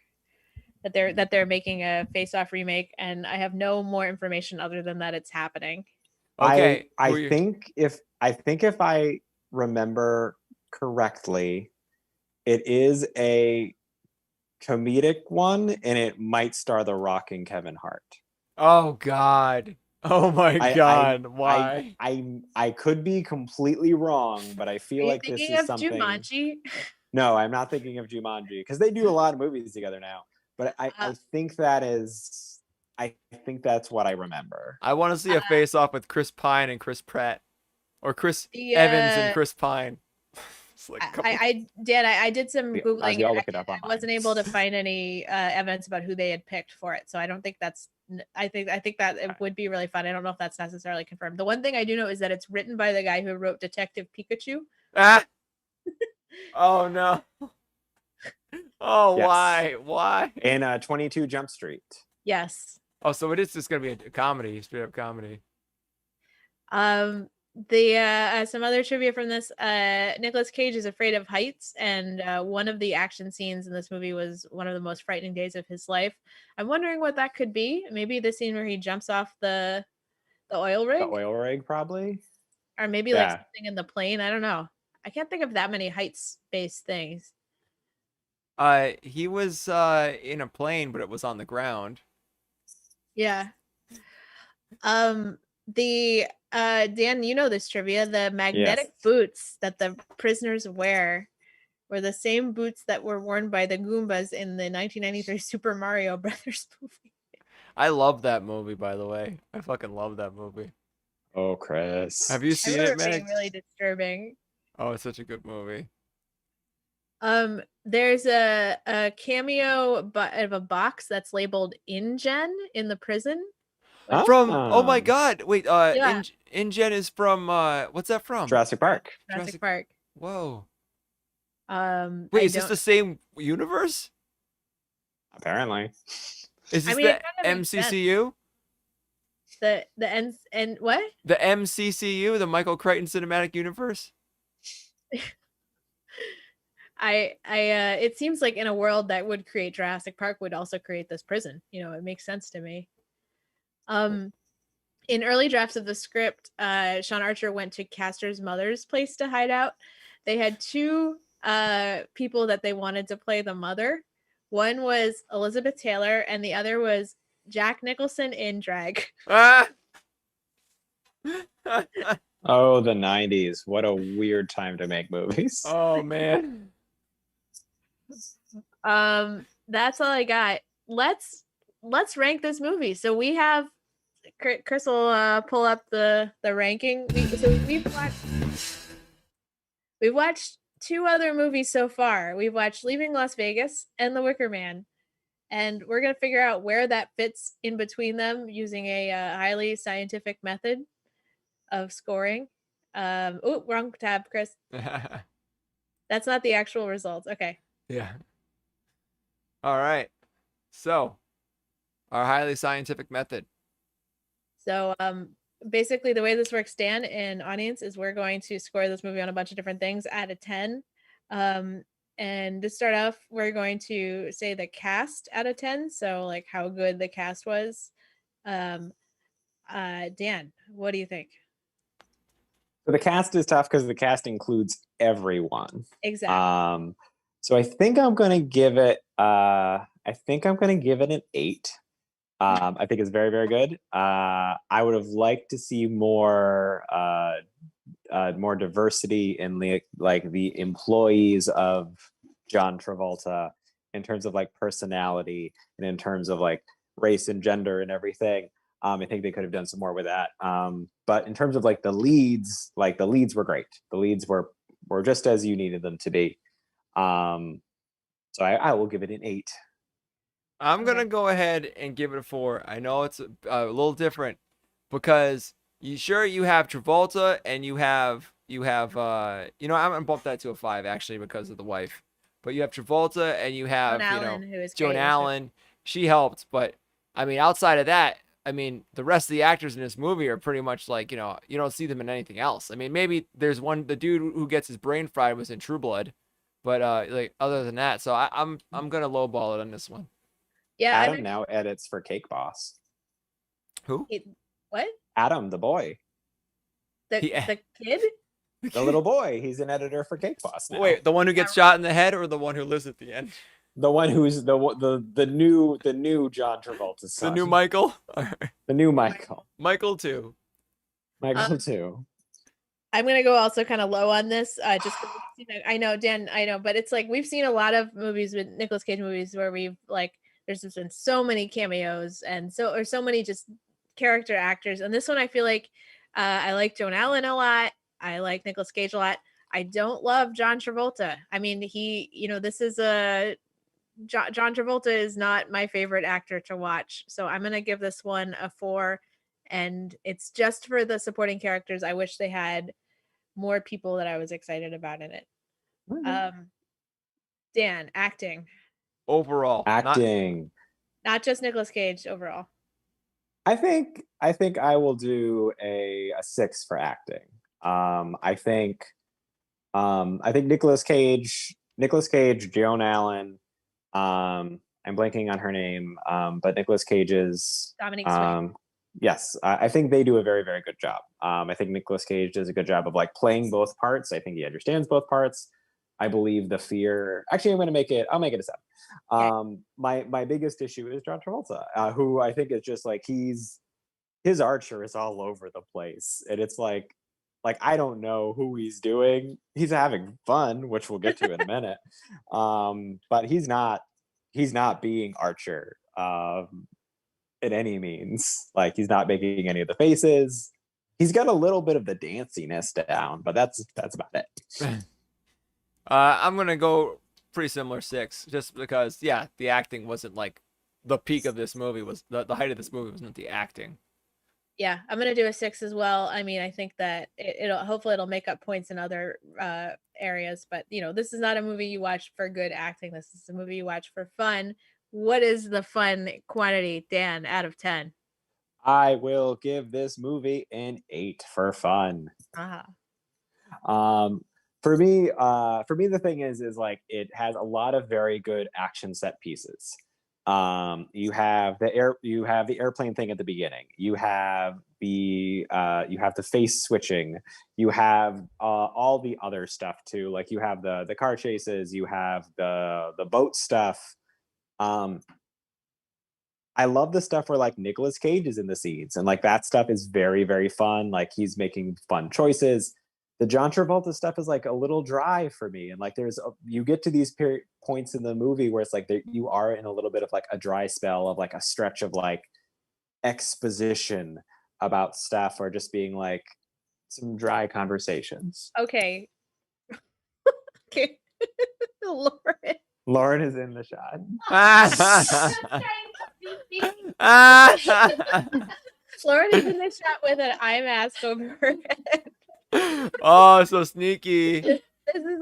that they're making a Face Off remake, and I have no more information other than that it's happening. Okay. I who you- think if I remember correctly, it is a comedic one and it might star The Rock and Kevin Hart. Oh God. Oh my God. Why? I could be completely wrong, but I Are feel you like this thinking is of something. Jumanji? No, I'm not thinking of Jumanji because they do a lot of movies together now. But I think that's what I remember. I want to see a face off with Chris Pine and Chris Pratt, or Chris The, Evans and Chris Pine. It's like a couple- I did some googling. Ozzy, I'll and look it up I online. wasn't able to find any evidence about who they had picked for it, so I don't think that's. I think that it would be really fun. I don't know if that's necessarily confirmed. The one thing I do know is that it's written by the guy who wrote Detective Pikachu. Ah! Oh no. Oh, Yes. why? In 22 Jump Street. Yes. Oh, so it is just gonna be a comedy, straight up comedy. The some other trivia from this, Nicolas Cage is afraid of heights, and one of the action scenes in this movie was one of the most frightening days of his life. I'm wondering what that could be. Maybe the scene where he jumps off the oil rig, The oil rig, probably. or maybe like Yeah. something in the plane. I don't know. I can't think of that many heights based things. He was in a plane, but it was on the ground. Yeah. The Dan, you know this trivia. The magnetic Yes. boots that the prisoners wear were the same boots that were worn by the Goombas in the 1993 Super Mario Brothers movie. I love that movie, by the way. I fucking love that movie. Oh, Chris. Have you I seen remember it, it being Meg? really disturbing. Oh, it's such a good movie. There's a cameo of a box that's labeled InGen in the prison. Huh? From oh my God, wait, Yeah. InGen is from what's that from? Jurassic Park. Jurassic Park. Whoa. I Wait, is this don't- the same universe? Apparently. Is this mean, it the kinda makes sense. MCCU? the ends and what? The MCCU, the Michael Crichton Cinematic Universe? It seems like in a world that would create Jurassic Park would also create this prison. You know, it makes sense to me. In early drafts of the script, Sean Archer went to Castor's mother's place to hide out. They had two people that they wanted to play the mother. One was Elizabeth Taylor, and the other was Jack Nicholson in drag. Ah! Oh, the 90s. What a weird time to make movies. Oh man. That's all I got. Let's rank this movie. So we have Chris will pull up the ranking. We've watched two other movies so far. We've watched Leaving Las Vegas and The Wicker Man, and we're gonna figure out where that fits in between them using a highly scientific method of scoring. Oh, wrong tab, Chris. That's not the actual results. Okay. Yeah. All right. So, our highly scientific method. So basically the way this works, Dan and audience, is we're going to score this movie on a bunch of different things out of 10. And to start off, we're going to say the cast out of 10. So like how good the cast was. Dan, what do you think? So the cast is tough because the cast includes everyone. Exactly. So I think I'm gonna give it an 8. I think it's very, very good. I would have liked to see more diversity in the employees of John Travolta in terms of like personality and in terms of like race and gender and everything. I think they could have done some more with that. But in terms of like the leads were great. The leads were just as you needed them to be. So I will give it an 8. I'm gonna go ahead and give it a 4. I know it's a little different because you have Travolta and you have I'm gonna bump that to a 5 actually because of the wife. But you have Travolta and you have Joan Allen. She helped, but I mean outside of that, I mean the rest of the actors in this movie are pretty much like you don't see them in anything else. I mean maybe there's the dude who gets his brain fried was in True Blood, but like other than that, so I'm gonna lowball it on this one. Yeah, Adam now edits for Cake Boss. Who? What? Adam, the boy. The kid? The little boy. He's an editor for Cake Boss now. Wait, the one who gets shot in the head or the one who lives at the end? The one who's the new John Travolta's son. The new Michael? The new Michael. Michael 2. Michael 2. I'm gonna go also kind of low on this. Just I know, Dan, I know, but it's like we've seen a lot of movies with Nicolas Cage movies where we've like there's just been so many cameos and so many just character actors. And this one, I feel like I like Joan Allen a lot. I like Nicolas Cage a lot. I don't love John Travolta. I mean, this is John Travolta is not my favorite actor to watch. So I'm going to give this one a 4. And it's just for the supporting characters. I wish they had more people that I was excited about in it. Mm-hmm. Dan, acting. Overall. Acting. Not just Nicolas Cage, overall. I think I will do a 6 for acting. I think Nicolas Cage, Joan Allen, I'm blanking on her name, but Nicolas Cage's Dominique Swain. Yes, I think they do a very, very good job. I think Nicolas Cage does a good job of like playing both parts. I think he understands both parts. I believe the fear. Actually, I'll make it a 7. Okay. My biggest issue is John Travolta, who I think is just like his Archer is all over the place, and it's like I don't know who he's doing. He's having fun, which we'll get to in a minute. But he's not being Archer in any means. Like he's not making any of the faces. He's got a little bit of the danciness down, but that's about it. I'm gonna go pretty similar 6, just because the acting wasn't like the peak of this movie. Was the height of this movie was not the acting. Yeah, I'm gonna do a 6 as well. I mean, I think that it'll make up points in other areas, but this is not a movie you watch for good acting. This is a movie you watch for fun. What is the fun quantity, Dan, out of 10? I will give this movie an 8 for fun. For me, the thing is like it has a lot of very good action set pieces. You have the airplane thing at the beginning. You have the face switching. You have all the other stuff too. Like you have the car chases. You have the boat stuff. I love the stuff where like Nicolas Cage is in the scenes, and like that stuff is very, very fun. Like he's making fun choices. The John Travolta stuff is like a little dry for me, and like you get to these points in the movie where it's like you are in a little bit of like a dry spell of like a stretch of like exposition about stuff, or just being like some dry conversations. Okay. Okay. Lauren. Lauren is in the shot. Lauren is in the shot with an eye mask over her head. Oh, so sneaky. This is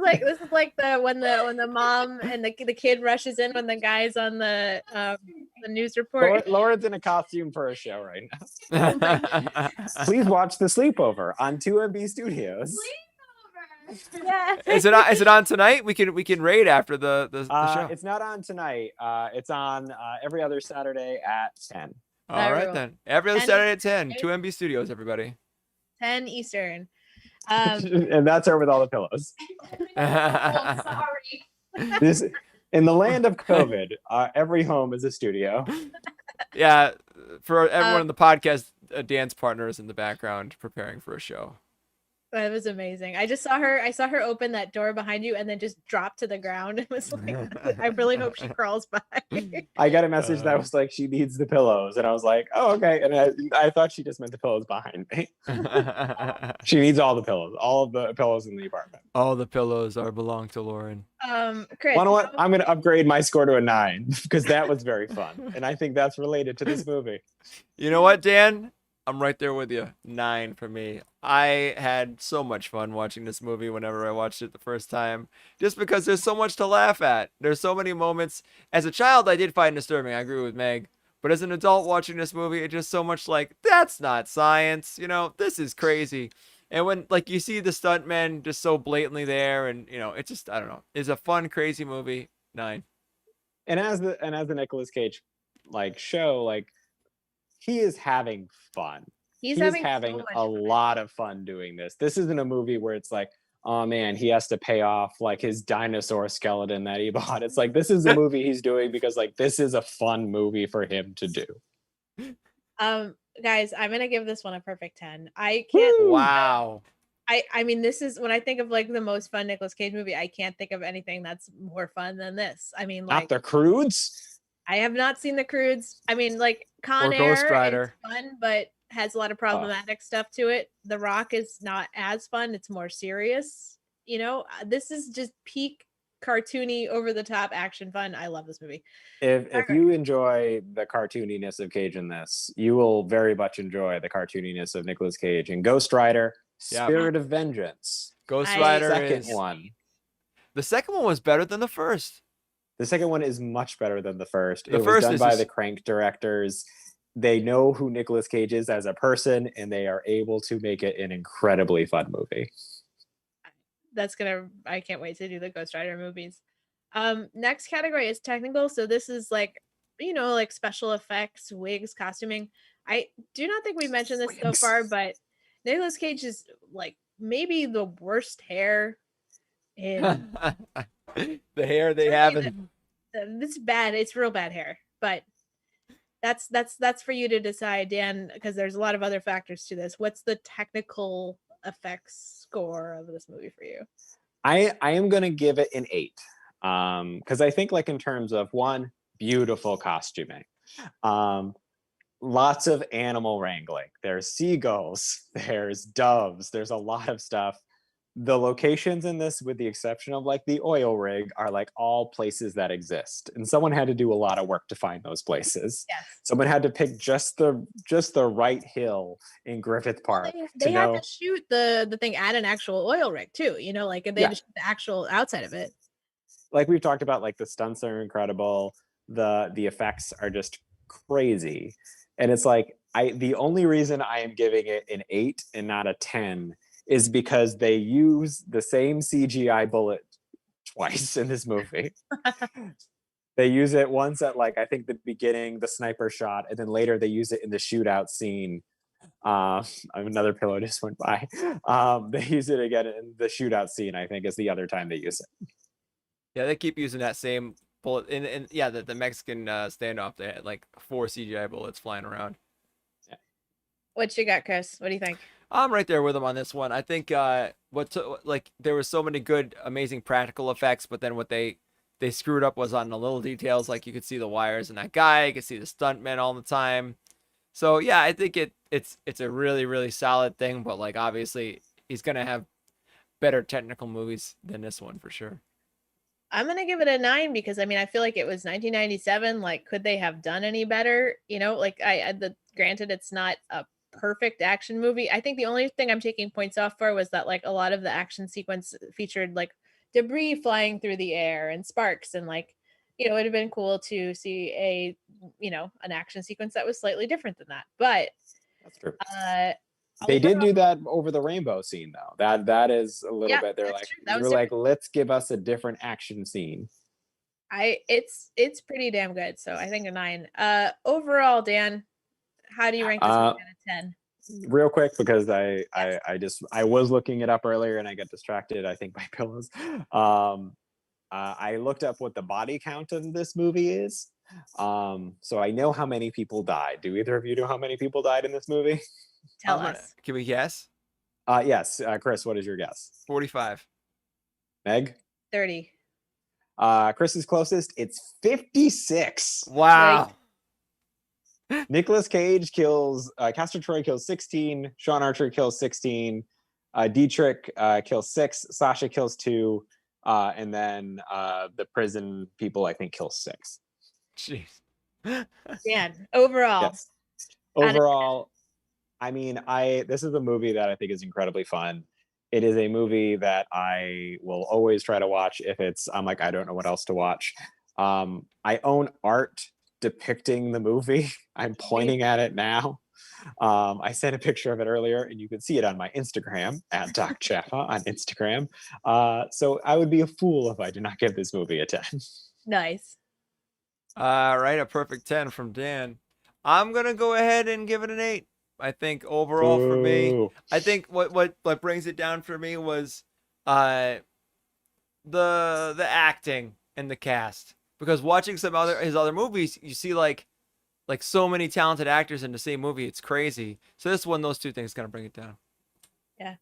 like when the mom and the kid rushes in when the guy's on the news report. Lauren's in a costume for a show right now. Please watch The Sleepover on 2MB Studios. Yeah. Is it on tonight? We can raid after the show. It's not on tonight. It's on every other Saturday at 10. All right then. Every other Saturday at 10. 2MB Studios, everybody. 10 Eastern. And that's her with all the pillows. I'm sorry. This in the land of COVID, every home is a studio. Yeah, for everyone in the podcast, a dance partner is in the background preparing for a show. That was amazing. I saw her open that door behind you and then just drop to the ground. It was like, I really hope she crawls by. I got a message that was like, she needs the pillows. And I was like, oh, okay. And I thought she just meant the pillows behind me. She needs all the pillows, all of the pillows in the apartment. All the pillows belong to Lauren. Chris. You know what? I'm going to upgrade my score to a 9 because that was very fun. And I think that's related to this movie. You know what, Dan? I'm right there with you. 9 for me. I had so much fun watching this movie whenever I watched it the first time, just because there's so much to laugh at. There's so many moments. As a child, I did find it disturbing. I agree with Meg. But as an adult watching this movie, it's just so much like, that's not science. You know, this is crazy. And when like you see the stuntmen just so blatantly there, and you know, it's just, I don't know. It's a fun, crazy movie. 9. And as the Nicolas Cage like show, like he is having fun. He's having so a lot of fun doing this. This isn't a movie where it's like, oh man, he has to pay off like his dinosaur skeleton that he bought. It's like, this is a movie he's doing because like this is a fun movie for him to do. Guys, I'm gonna give this one a perfect 10. I can't. Wow. I mean, this is when I think of like the most fun Nicolas Cage movie. I can't think of anything that's more fun than this. I mean, like Not The Croods. I have not seen The Croods. I mean, like Con Or Air Ghost Rider. is fun, but has a lot of problematic stuff to it. The Rock is not as fun. It's more serious. You know, this is just peak cartoony, over the top action fun. I love this movie. If you enjoy the cartooniness of Cage in this, you will very much enjoy the cartooniness of Nicolas Cage in Ghost Rider, Yeah. Spirit of Vengeance. Ghost I- Rider Second is... one. The second one was better than the first. The second one is much better than the first. The It was first done is by just- the Crank directors. They know who Nicolas Cage is as a person, and they are able to make it an incredibly fun movie. I can't wait to do the Ghost Rider movies. Next category is technical. So this is like, you know, like special effects, wigs, costuming. I do not think we mentioned this so Wigs. far, but Nicolas Cage is like maybe the worst hair in The hair they have in... it's bad. It's real bad hair, but that's for you to decide, Dan, because there's a lot of other factors to this. What's the technical effects score of this movie for you? I am going to give it an 8. Because I think like in terms of one, beautiful costuming. Lots of animal wrangling. There's seagulls, there's doves, there's a lot of stuff. The locations in this, with the exception of like the oil rig, are like all places that exist. And someone had to do a lot of work to find those places. Yes. Someone had to pick just the right hill in Griffith Park. They had to shoot the thing at an actual oil rig too, you know, like they had to shoot the actual outside of it. Like we've talked about, like the stunts are incredible. The effects are just crazy. And it's like, the only reason I am giving it an 8 and not a 10 is because they use the same CGI bullet twice in this movie. They use it once at like, I think the beginning, the sniper shot, and then later they use it in the shootout scene. Another pillow just went by. They use it again in the shootout scene, I think is the other time they use it. Yeah, they keep using that same bullet and yeah, the Mexican standoff, they had like 4 CGI bullets flying around. What you got, Chris? What do you think? I'm right there with him on this one. I think like there was so many good, amazing practical effects, but then what they screwed up was on the little details. Like you could see the wires in that guy, you could see the stuntman all the time. So yeah, I think it's a really really solid thing. But like obviously he's gonna have better technical movies than this one for sure. I'm gonna give it a 9 because I mean I feel like it was 1997. Like, could they have done any better? You know, like granted it's not a perfect action movie. I think the only thing I'm taking points off for was that like a lot of the action sequence featured like debris flying through the air and sparks and like it'd have been cool to see an action sequence that was slightly different than that. But That's true. they did do that over the rainbow scene though. That is a little bit. They're like let's give us a different action scene. It's pretty damn good. So I think a 9. Overall, Dan, how do you rank this movie out of 10? Real quick, because I was looking it up earlier and I got distracted, I think, by pillows. I looked up what the body count of this movie is. So I know how many people died. Do either of you know how many people died in this movie? Tell us. Can we guess? Yes. Chris, what is your guess? 45. Meg? 30. Chris is closest. It's 56. Wow. Nicolas Cage kills, Castor Troy kills 16, Sean Archer kills 16, Dietrich kills 6, Sasha kills 2, and then the prison people, I think, kill 6. Jeez. Dan, overall. Yes. Overall, I mean, this is a movie that I think is incredibly fun. It is a movie that I will always try to watch if I'm like, I don't know what else to watch. I own art depicting the movie. I'm pointing at it now. I sent a picture of it earlier and you can see it on my Instagram at Doc Chappa on Instagram. So I would be a fool if I did not give this movie a 10. Nice. Right, a perfect 10 from Dan. I'm gonna go ahead and give it an 8. I think overall for me, I think what brings it down for me was the acting and the cast. Because watching his other movies, you see like so many talented actors in the same movie. It's crazy. So this one, those two things gonna bring it down. Yeah,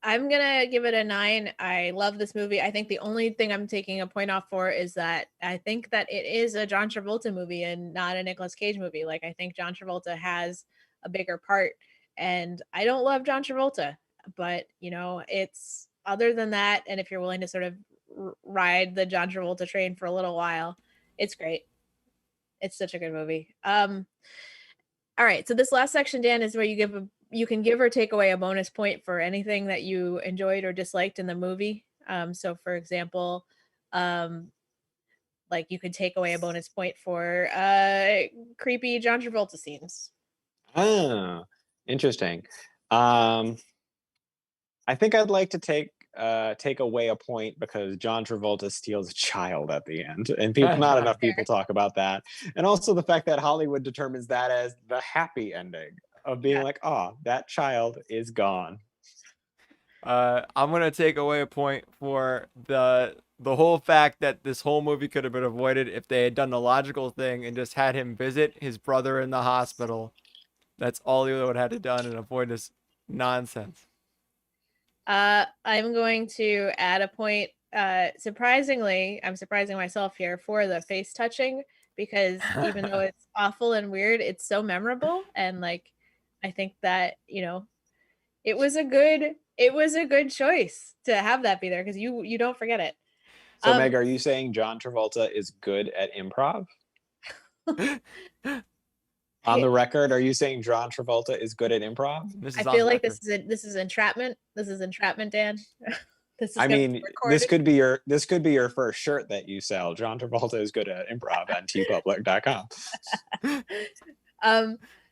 I'm gonna give it a 9. I love this movie. I think the only thing I'm taking a point off for is that I think that it is a John Travolta movie and not a Nicolas Cage movie. Like, I think John Travolta has a bigger part, and I don't love John Travolta, but it's other than that. And if you're willing to sort of ride the John Travolta train for a little while, it's great. It's such a good movie. All right, so this last section, Dan, is where you can give or take away a bonus point for anything that you enjoyed or disliked in the movie. So for example, like you could take away a bonus point for creepy John Travolta scenes. Oh, interesting. I think I'd like to take away a point because John Travolta steals a child at the end, and not enough people talk about that. And also the fact that Hollywood determines that as the happy ending of being like, oh, that child is gone. I'm gonna take away a point for the whole fact that this whole movie could have been avoided if they had done the logical thing and just had him visit his brother in the hospital. That's all he would have had to done and avoid this nonsense. I'm going to add a point. Surprisingly, I'm surprising myself here for the face touching, because even though it's awful and weird, it's so memorable. And like, I think that, it was a good choice to have that be there, because you don't forget it. So Meg, are you saying John Travolta is good at improv? On the record, are you saying John Travolta is good at improv? I feel like this is entrapment. This is entrapment, Dan. This could be your first shirt that you sell. John Travolta is good at improv at tpublic.com.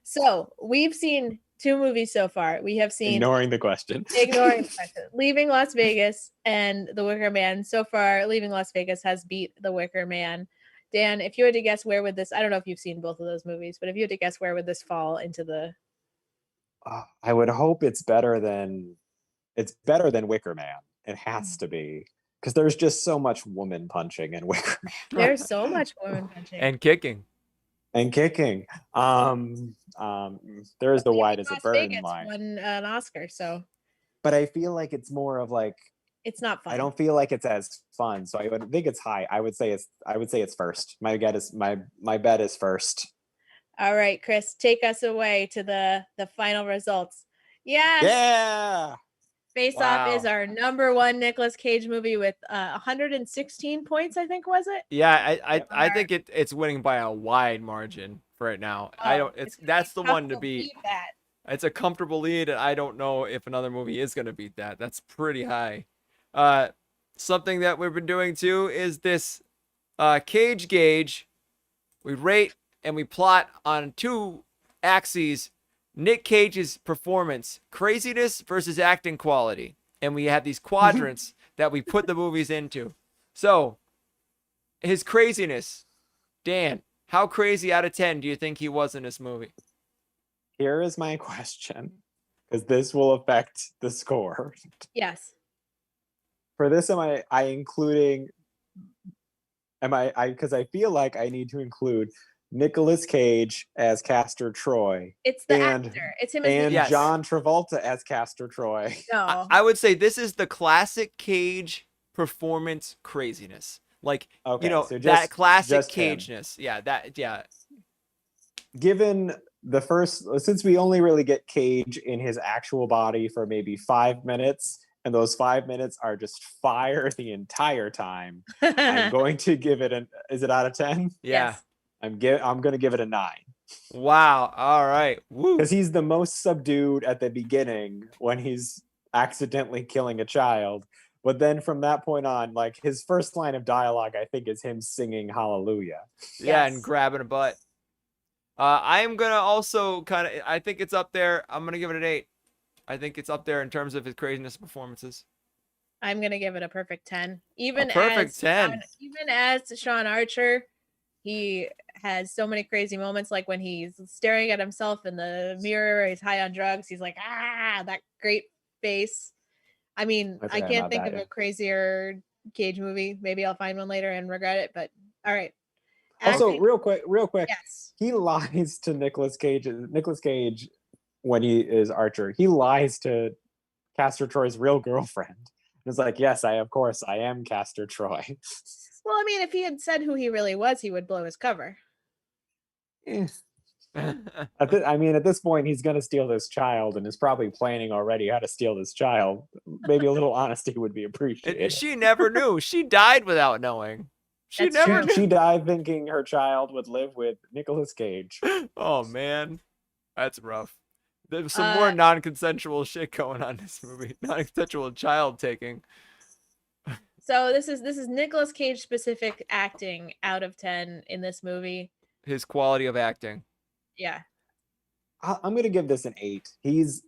So we've seen 2 movies so far. We have seen Ignoring the question. Leaving Las Vegas and The Wicker Man. So far, Leaving Las Vegas has beat The Wicker Man. Dan, if you had to guess, where would this, I don't know if you've seen both of those movies, but if you had to guess, where would this fall into the... I would hope it's better than Wicker Man. It has to be, because there's just so much woman punching in Wicker Man There's so much woman punching. And kicking. and kicking. There is the Leaving wide as Las it burn Vegas line, won an Oscar, so but I feel like it's more of like it's not fun. I don't feel like it's as fun, so I would think it's high. I would say it's first. My bet is first. All right, Chris, take us away to the final results. Yes. Yeah. Face Wow. Off is our number one Nicolas Cage movie with 116 points, I think, was it? Yeah, I think it's winning by a wide margin right now. That's the one to beat. That. It's a comfortable lead, and I don't know if another movie is going to beat that. That's pretty high. Something that we've been doing too is this Cage Gauge. We rate and we plot on 2 axes Nick Cage's performance, craziness versus acting quality. And we have these quadrants that we put the movies into. So, his craziness. Dan, how crazy out of 10 do you think he was in this movie? Here is my question, because this will affect the score. Yes. For this, am I including? Because I feel like I need to include Nicolas Cage as Castor Troy. It's the actor. It's him as and Yes. John Travolta as Castor Troy. no. I would say this is the classic Cage performance craziness. Like, Okay, so that just- classic just him. Cageness. Yeah. Given the first, since we only really get Cage in his actual body for maybe 5 minutes, and those 5 minutes are just fire the entire time, I'm going to give it is it out of 10? Yeah. Yes. I'm going to give it a 9. Wow. All right. Woo. Because he's the most subdued at the beginning when he's accidentally killing a child. But then from that point on, like his first line of dialogue, I think, is him singing Hallelujah. Yeah, Yes. and grabbing a butt. I am gonna also I think it's up there. I'm gonna give it an 8. I think it's up there in terms of his craziness performances. I'm gonna give it a perfect 10. Even perfect 10. Even as Sean Archer, he has so many crazy moments, like when he's staring at himself in the mirror, he's high on drugs, he's like, that great face. I mean, I I forgot can't about think that, of yeah. a crazier Cage movie. Maybe I'll find one later and regret it, but all right. Also, Acting- real quick, yes. he lies to Nicolas Cage. Nicolas Cage, when he is Archer, he lies to Castor Troy's real girlfriend. It's like, yes, I am Castor Troy. Well, I mean, if he had said who he really was, he would blow his cover. Eh. At this point, he's going to steal this child and is probably planning already how to steal this child. Maybe a little honesty would be appreciated. She never knew. She died without knowing. She That's never true. knew. She died thinking her child would live with Nicolas Cage. Oh man, that's rough. There's some more non-consensual shit going on in this movie. Non-consensual child taking. So this is Nicolas Cage specific acting out of 10 in this movie. His quality of acting. Yeah. I'm going to give this an 8. He's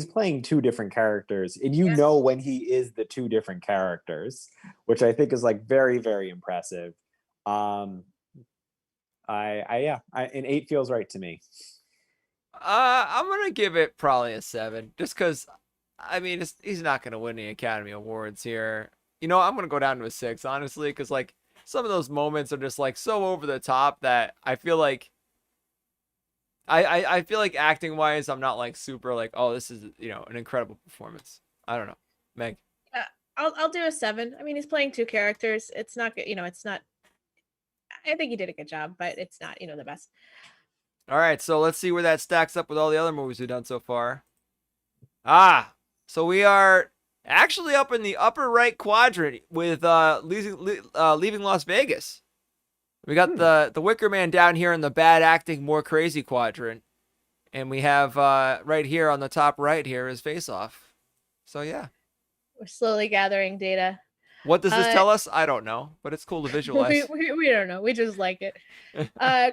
playing 2 different characters, and Yeah. know when he is the 2 different characters, which I think is like very, very impressive. An 8 feels right to me. I'm gonna give it probably a 7, just because. I mean, he's not gonna win the Academy Awards here. I'm gonna go down to a 6, honestly, because like some of those moments are just like so over the top that I feel like. I feel like acting wise, I'm not like super like, oh, this is an incredible performance. I don't know, Meg. I'll do a 7. I mean, he's playing 2 characters. It's not good, it's not. I think he did a good job, but it's not, the best. All right, so let's see where that stacks up with all the other movies we've done so far. So we are actually up in the upper right quadrant with Leaving Las Vegas. We got the Wicker Man down here in the bad acting, more crazy quadrant. And we have right here on the top right here is Face Off. So yeah. We're slowly gathering data. What does this tell us? I don't know, but it's cool to visualize. We don't know. We just like it.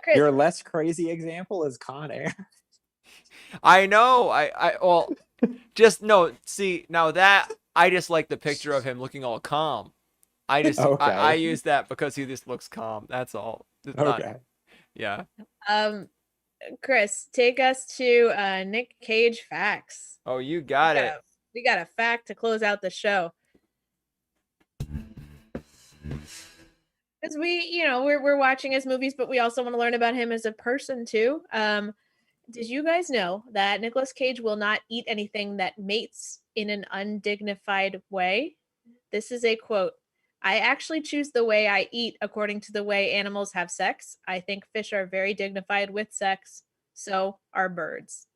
Chris, Your less crazy example is Con Air. I know. Well, just no. See, now that I just like the picture of him looking all calm. I just I use that because he just looks calm. That's all. It's not- Okay. yeah. Chris, take us to Nick Cage facts. Oh, you got it. We got a fact to close out the show. because we're watching his movies, but we also want to learn about him as a person too. Did you guys know that Nicolas Cage will not eat anything that mates in an undignified way? This is a quote. I actually choose the way I eat according to the way animals have sex. I think fish are very dignified with sex. So are birds.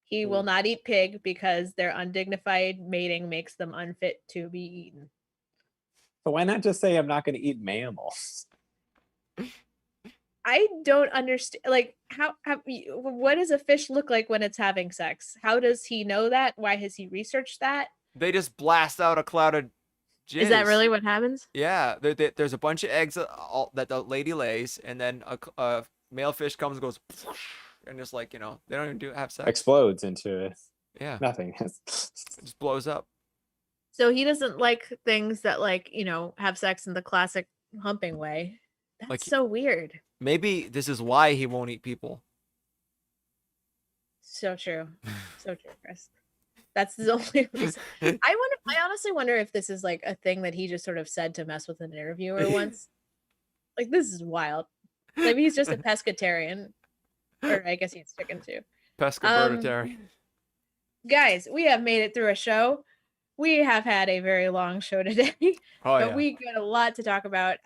He will not eat pig because their undignified mating makes them unfit to be eaten. But why not just say I'm not going to eat mammals? I don't understand. Like, what does a fish look like when it's having sex? How does he know that? Why has he researched that? They just blast out a cloud of jizz. Is that really what happens? Yeah, there's a bunch of eggs that the lady lays, and then a male fish comes and goes, and just like, they don't even have sex. Explodes into Yeah, nothing. it just blows up. So he doesn't like things that have sex in the classic humping way. That's Like- so weird. Maybe this is why he won't eat people. So true. So true, Chris. That's the only reason. I honestly wonder if this is like a thing that he just sort of said to mess with an interviewer once. Like, this is wild. Maybe he's just a pescatarian. Or I guess he eats chicken too. Pescatarian. Guys, we have made it through a show. We have had a very long show today. Oh, but yeah. we got a lot to talk about.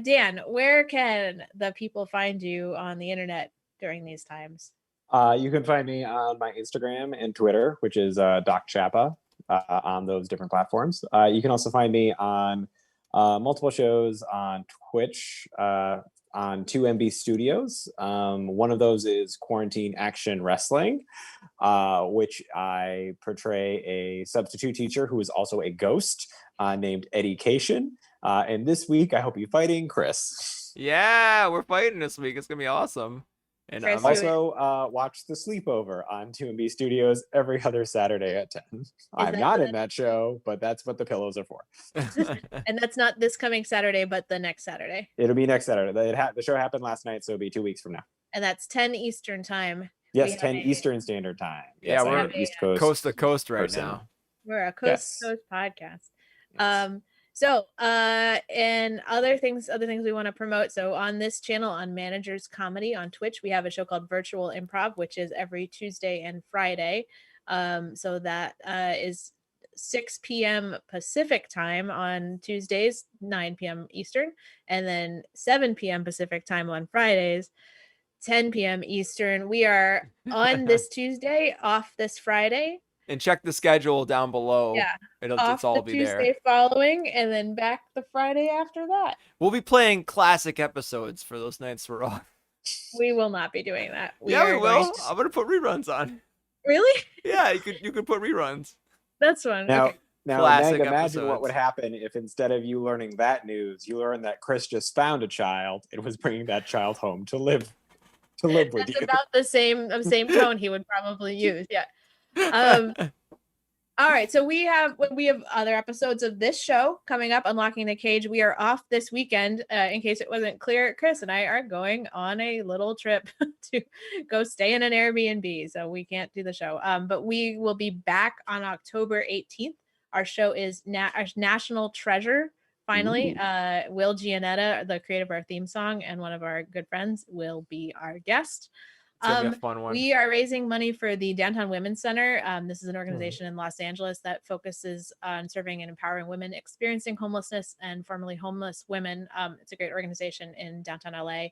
Dan, where can the people find you on the internet during these times? You can find me on my Instagram and Twitter, which is Doc Chappa, on those different platforms. You can also find me on multiple shows on Twitch, on 2MB Studios. One of those is Quarantine Action Wrestling, which I portray a substitute teacher who is also a ghost named Eddie Cation. And this week, I hope you're fighting Chris. Yeah, we're fighting this week. It's gonna be awesome. And Chris, Also, watch The Sleepover on 2MB Studios every other Saturday at 10. I'm that not the- in that show, but that's what the pillows are for. And that's not this coming Saturday, but the next Saturday. It'll be next Saturday. The show happened last night, so it'll be 2 weeks from now. And that's 10 Eastern time. Yes, have 10 a- Eastern Standard Time. Yeah, Yes, we're I'm an East Coast. coast to coast right person. now. We're a coast to Yes. coast podcast. And other things we want to promote. So on this channel, on Managers Comedy on Twitch, we have a show called Virtual Improv, which is every Tuesday and Friday. So that is 6 p.m. Pacific time on Tuesdays, 9 p.m. Eastern, and then 7 p.m. Pacific time on Fridays, 10 p.m. Eastern. We are on this Tuesday, off this Friday. And check the schedule down below. Yeah. It's Off all the be Tuesday there. following, and then back the Friday after that. We'll be playing classic episodes for those nights we're off. We will not be doing that. We are will. going to- I'm gonna put reruns on. Really? Yeah, you could put reruns. That's fun. Now, Okay. Meg, Classic imagine what episodes. would happen if instead of you learning that news, you learned that Chris just found a child and was bringing that child home to live with That's you. about the same tone he would probably use. Yeah. All right, so we have other episodes of this show coming up, Unlocking the Cage. We are off this weekend. In case it wasn't clear, Chris and I are going on a little trip to go stay in an Airbnb, so we can't do the show. But we will be back on October 18th. Our show is our National Treasure. Finally, Will Gianetta, the creator of our theme song and one of our good friends, will be our guest. It's gonna be a fun one. We are raising money for the Downtown Women's Center. This is an organization in Los Angeles that focuses on serving and empowering women experiencing homelessness and formerly homeless women. It's a great organization in downtown LA.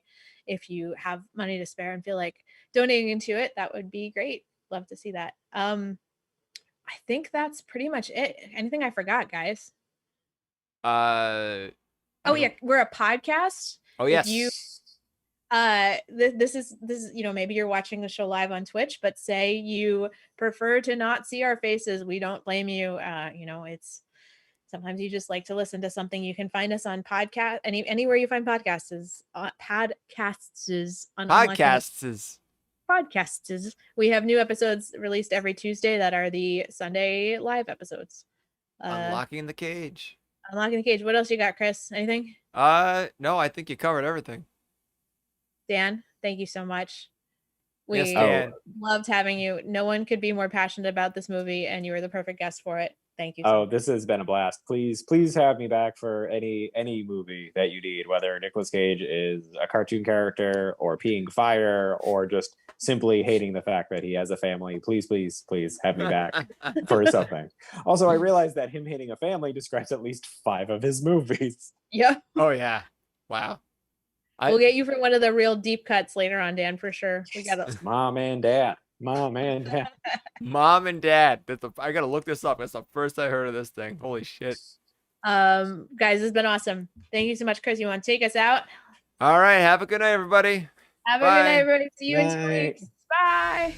If you have money to spare and feel like donating into it, that would be great. Love to see that. I think that's pretty much it. Anything I forgot, guys? Oh Yeah, we're a podcast. Oh yes. you- this is maybe you're watching the show live on Twitch, but say you prefer to not see our faces, we don't blame you. It's sometimes you just like to listen to something. You can find us on podcast anywhere you find podcasts is podcasts. We have new episodes released every Tuesday that are the Sunday live episodes. Unlocking the Cage. Unlocking the Cage. What else you got, Chris? Anything? No, I think you covered everything. Dan, thank you so much. Yes, We Dan. loved having you. No one could be more passionate about this movie, and you were the perfect guest for it. Thank you. So Oh, much. this has been a blast. Please have me back for any movie that you need, whether Nicolas Cage is a cartoon character or peeing fire or just simply hating the fact that he has a family. Please have me back for something. Also, I realized that him hating a family describes at least 5 of his movies. Yeah. Oh yeah. Wow. We'll get you for one of the real deep cuts later on, Dan, for sure. We got to. Mom and Dad. Mom and Dad. Mom and Dad. I gotta look this up. That's the first I heard of this thing. Holy shit. Guys, this has been awesome. Thank you so much, Chris. You want to take us out? All right. Have a good night, everybody. Have a Bye. good night, everybody. See you in 2 Night. weeks. Bye.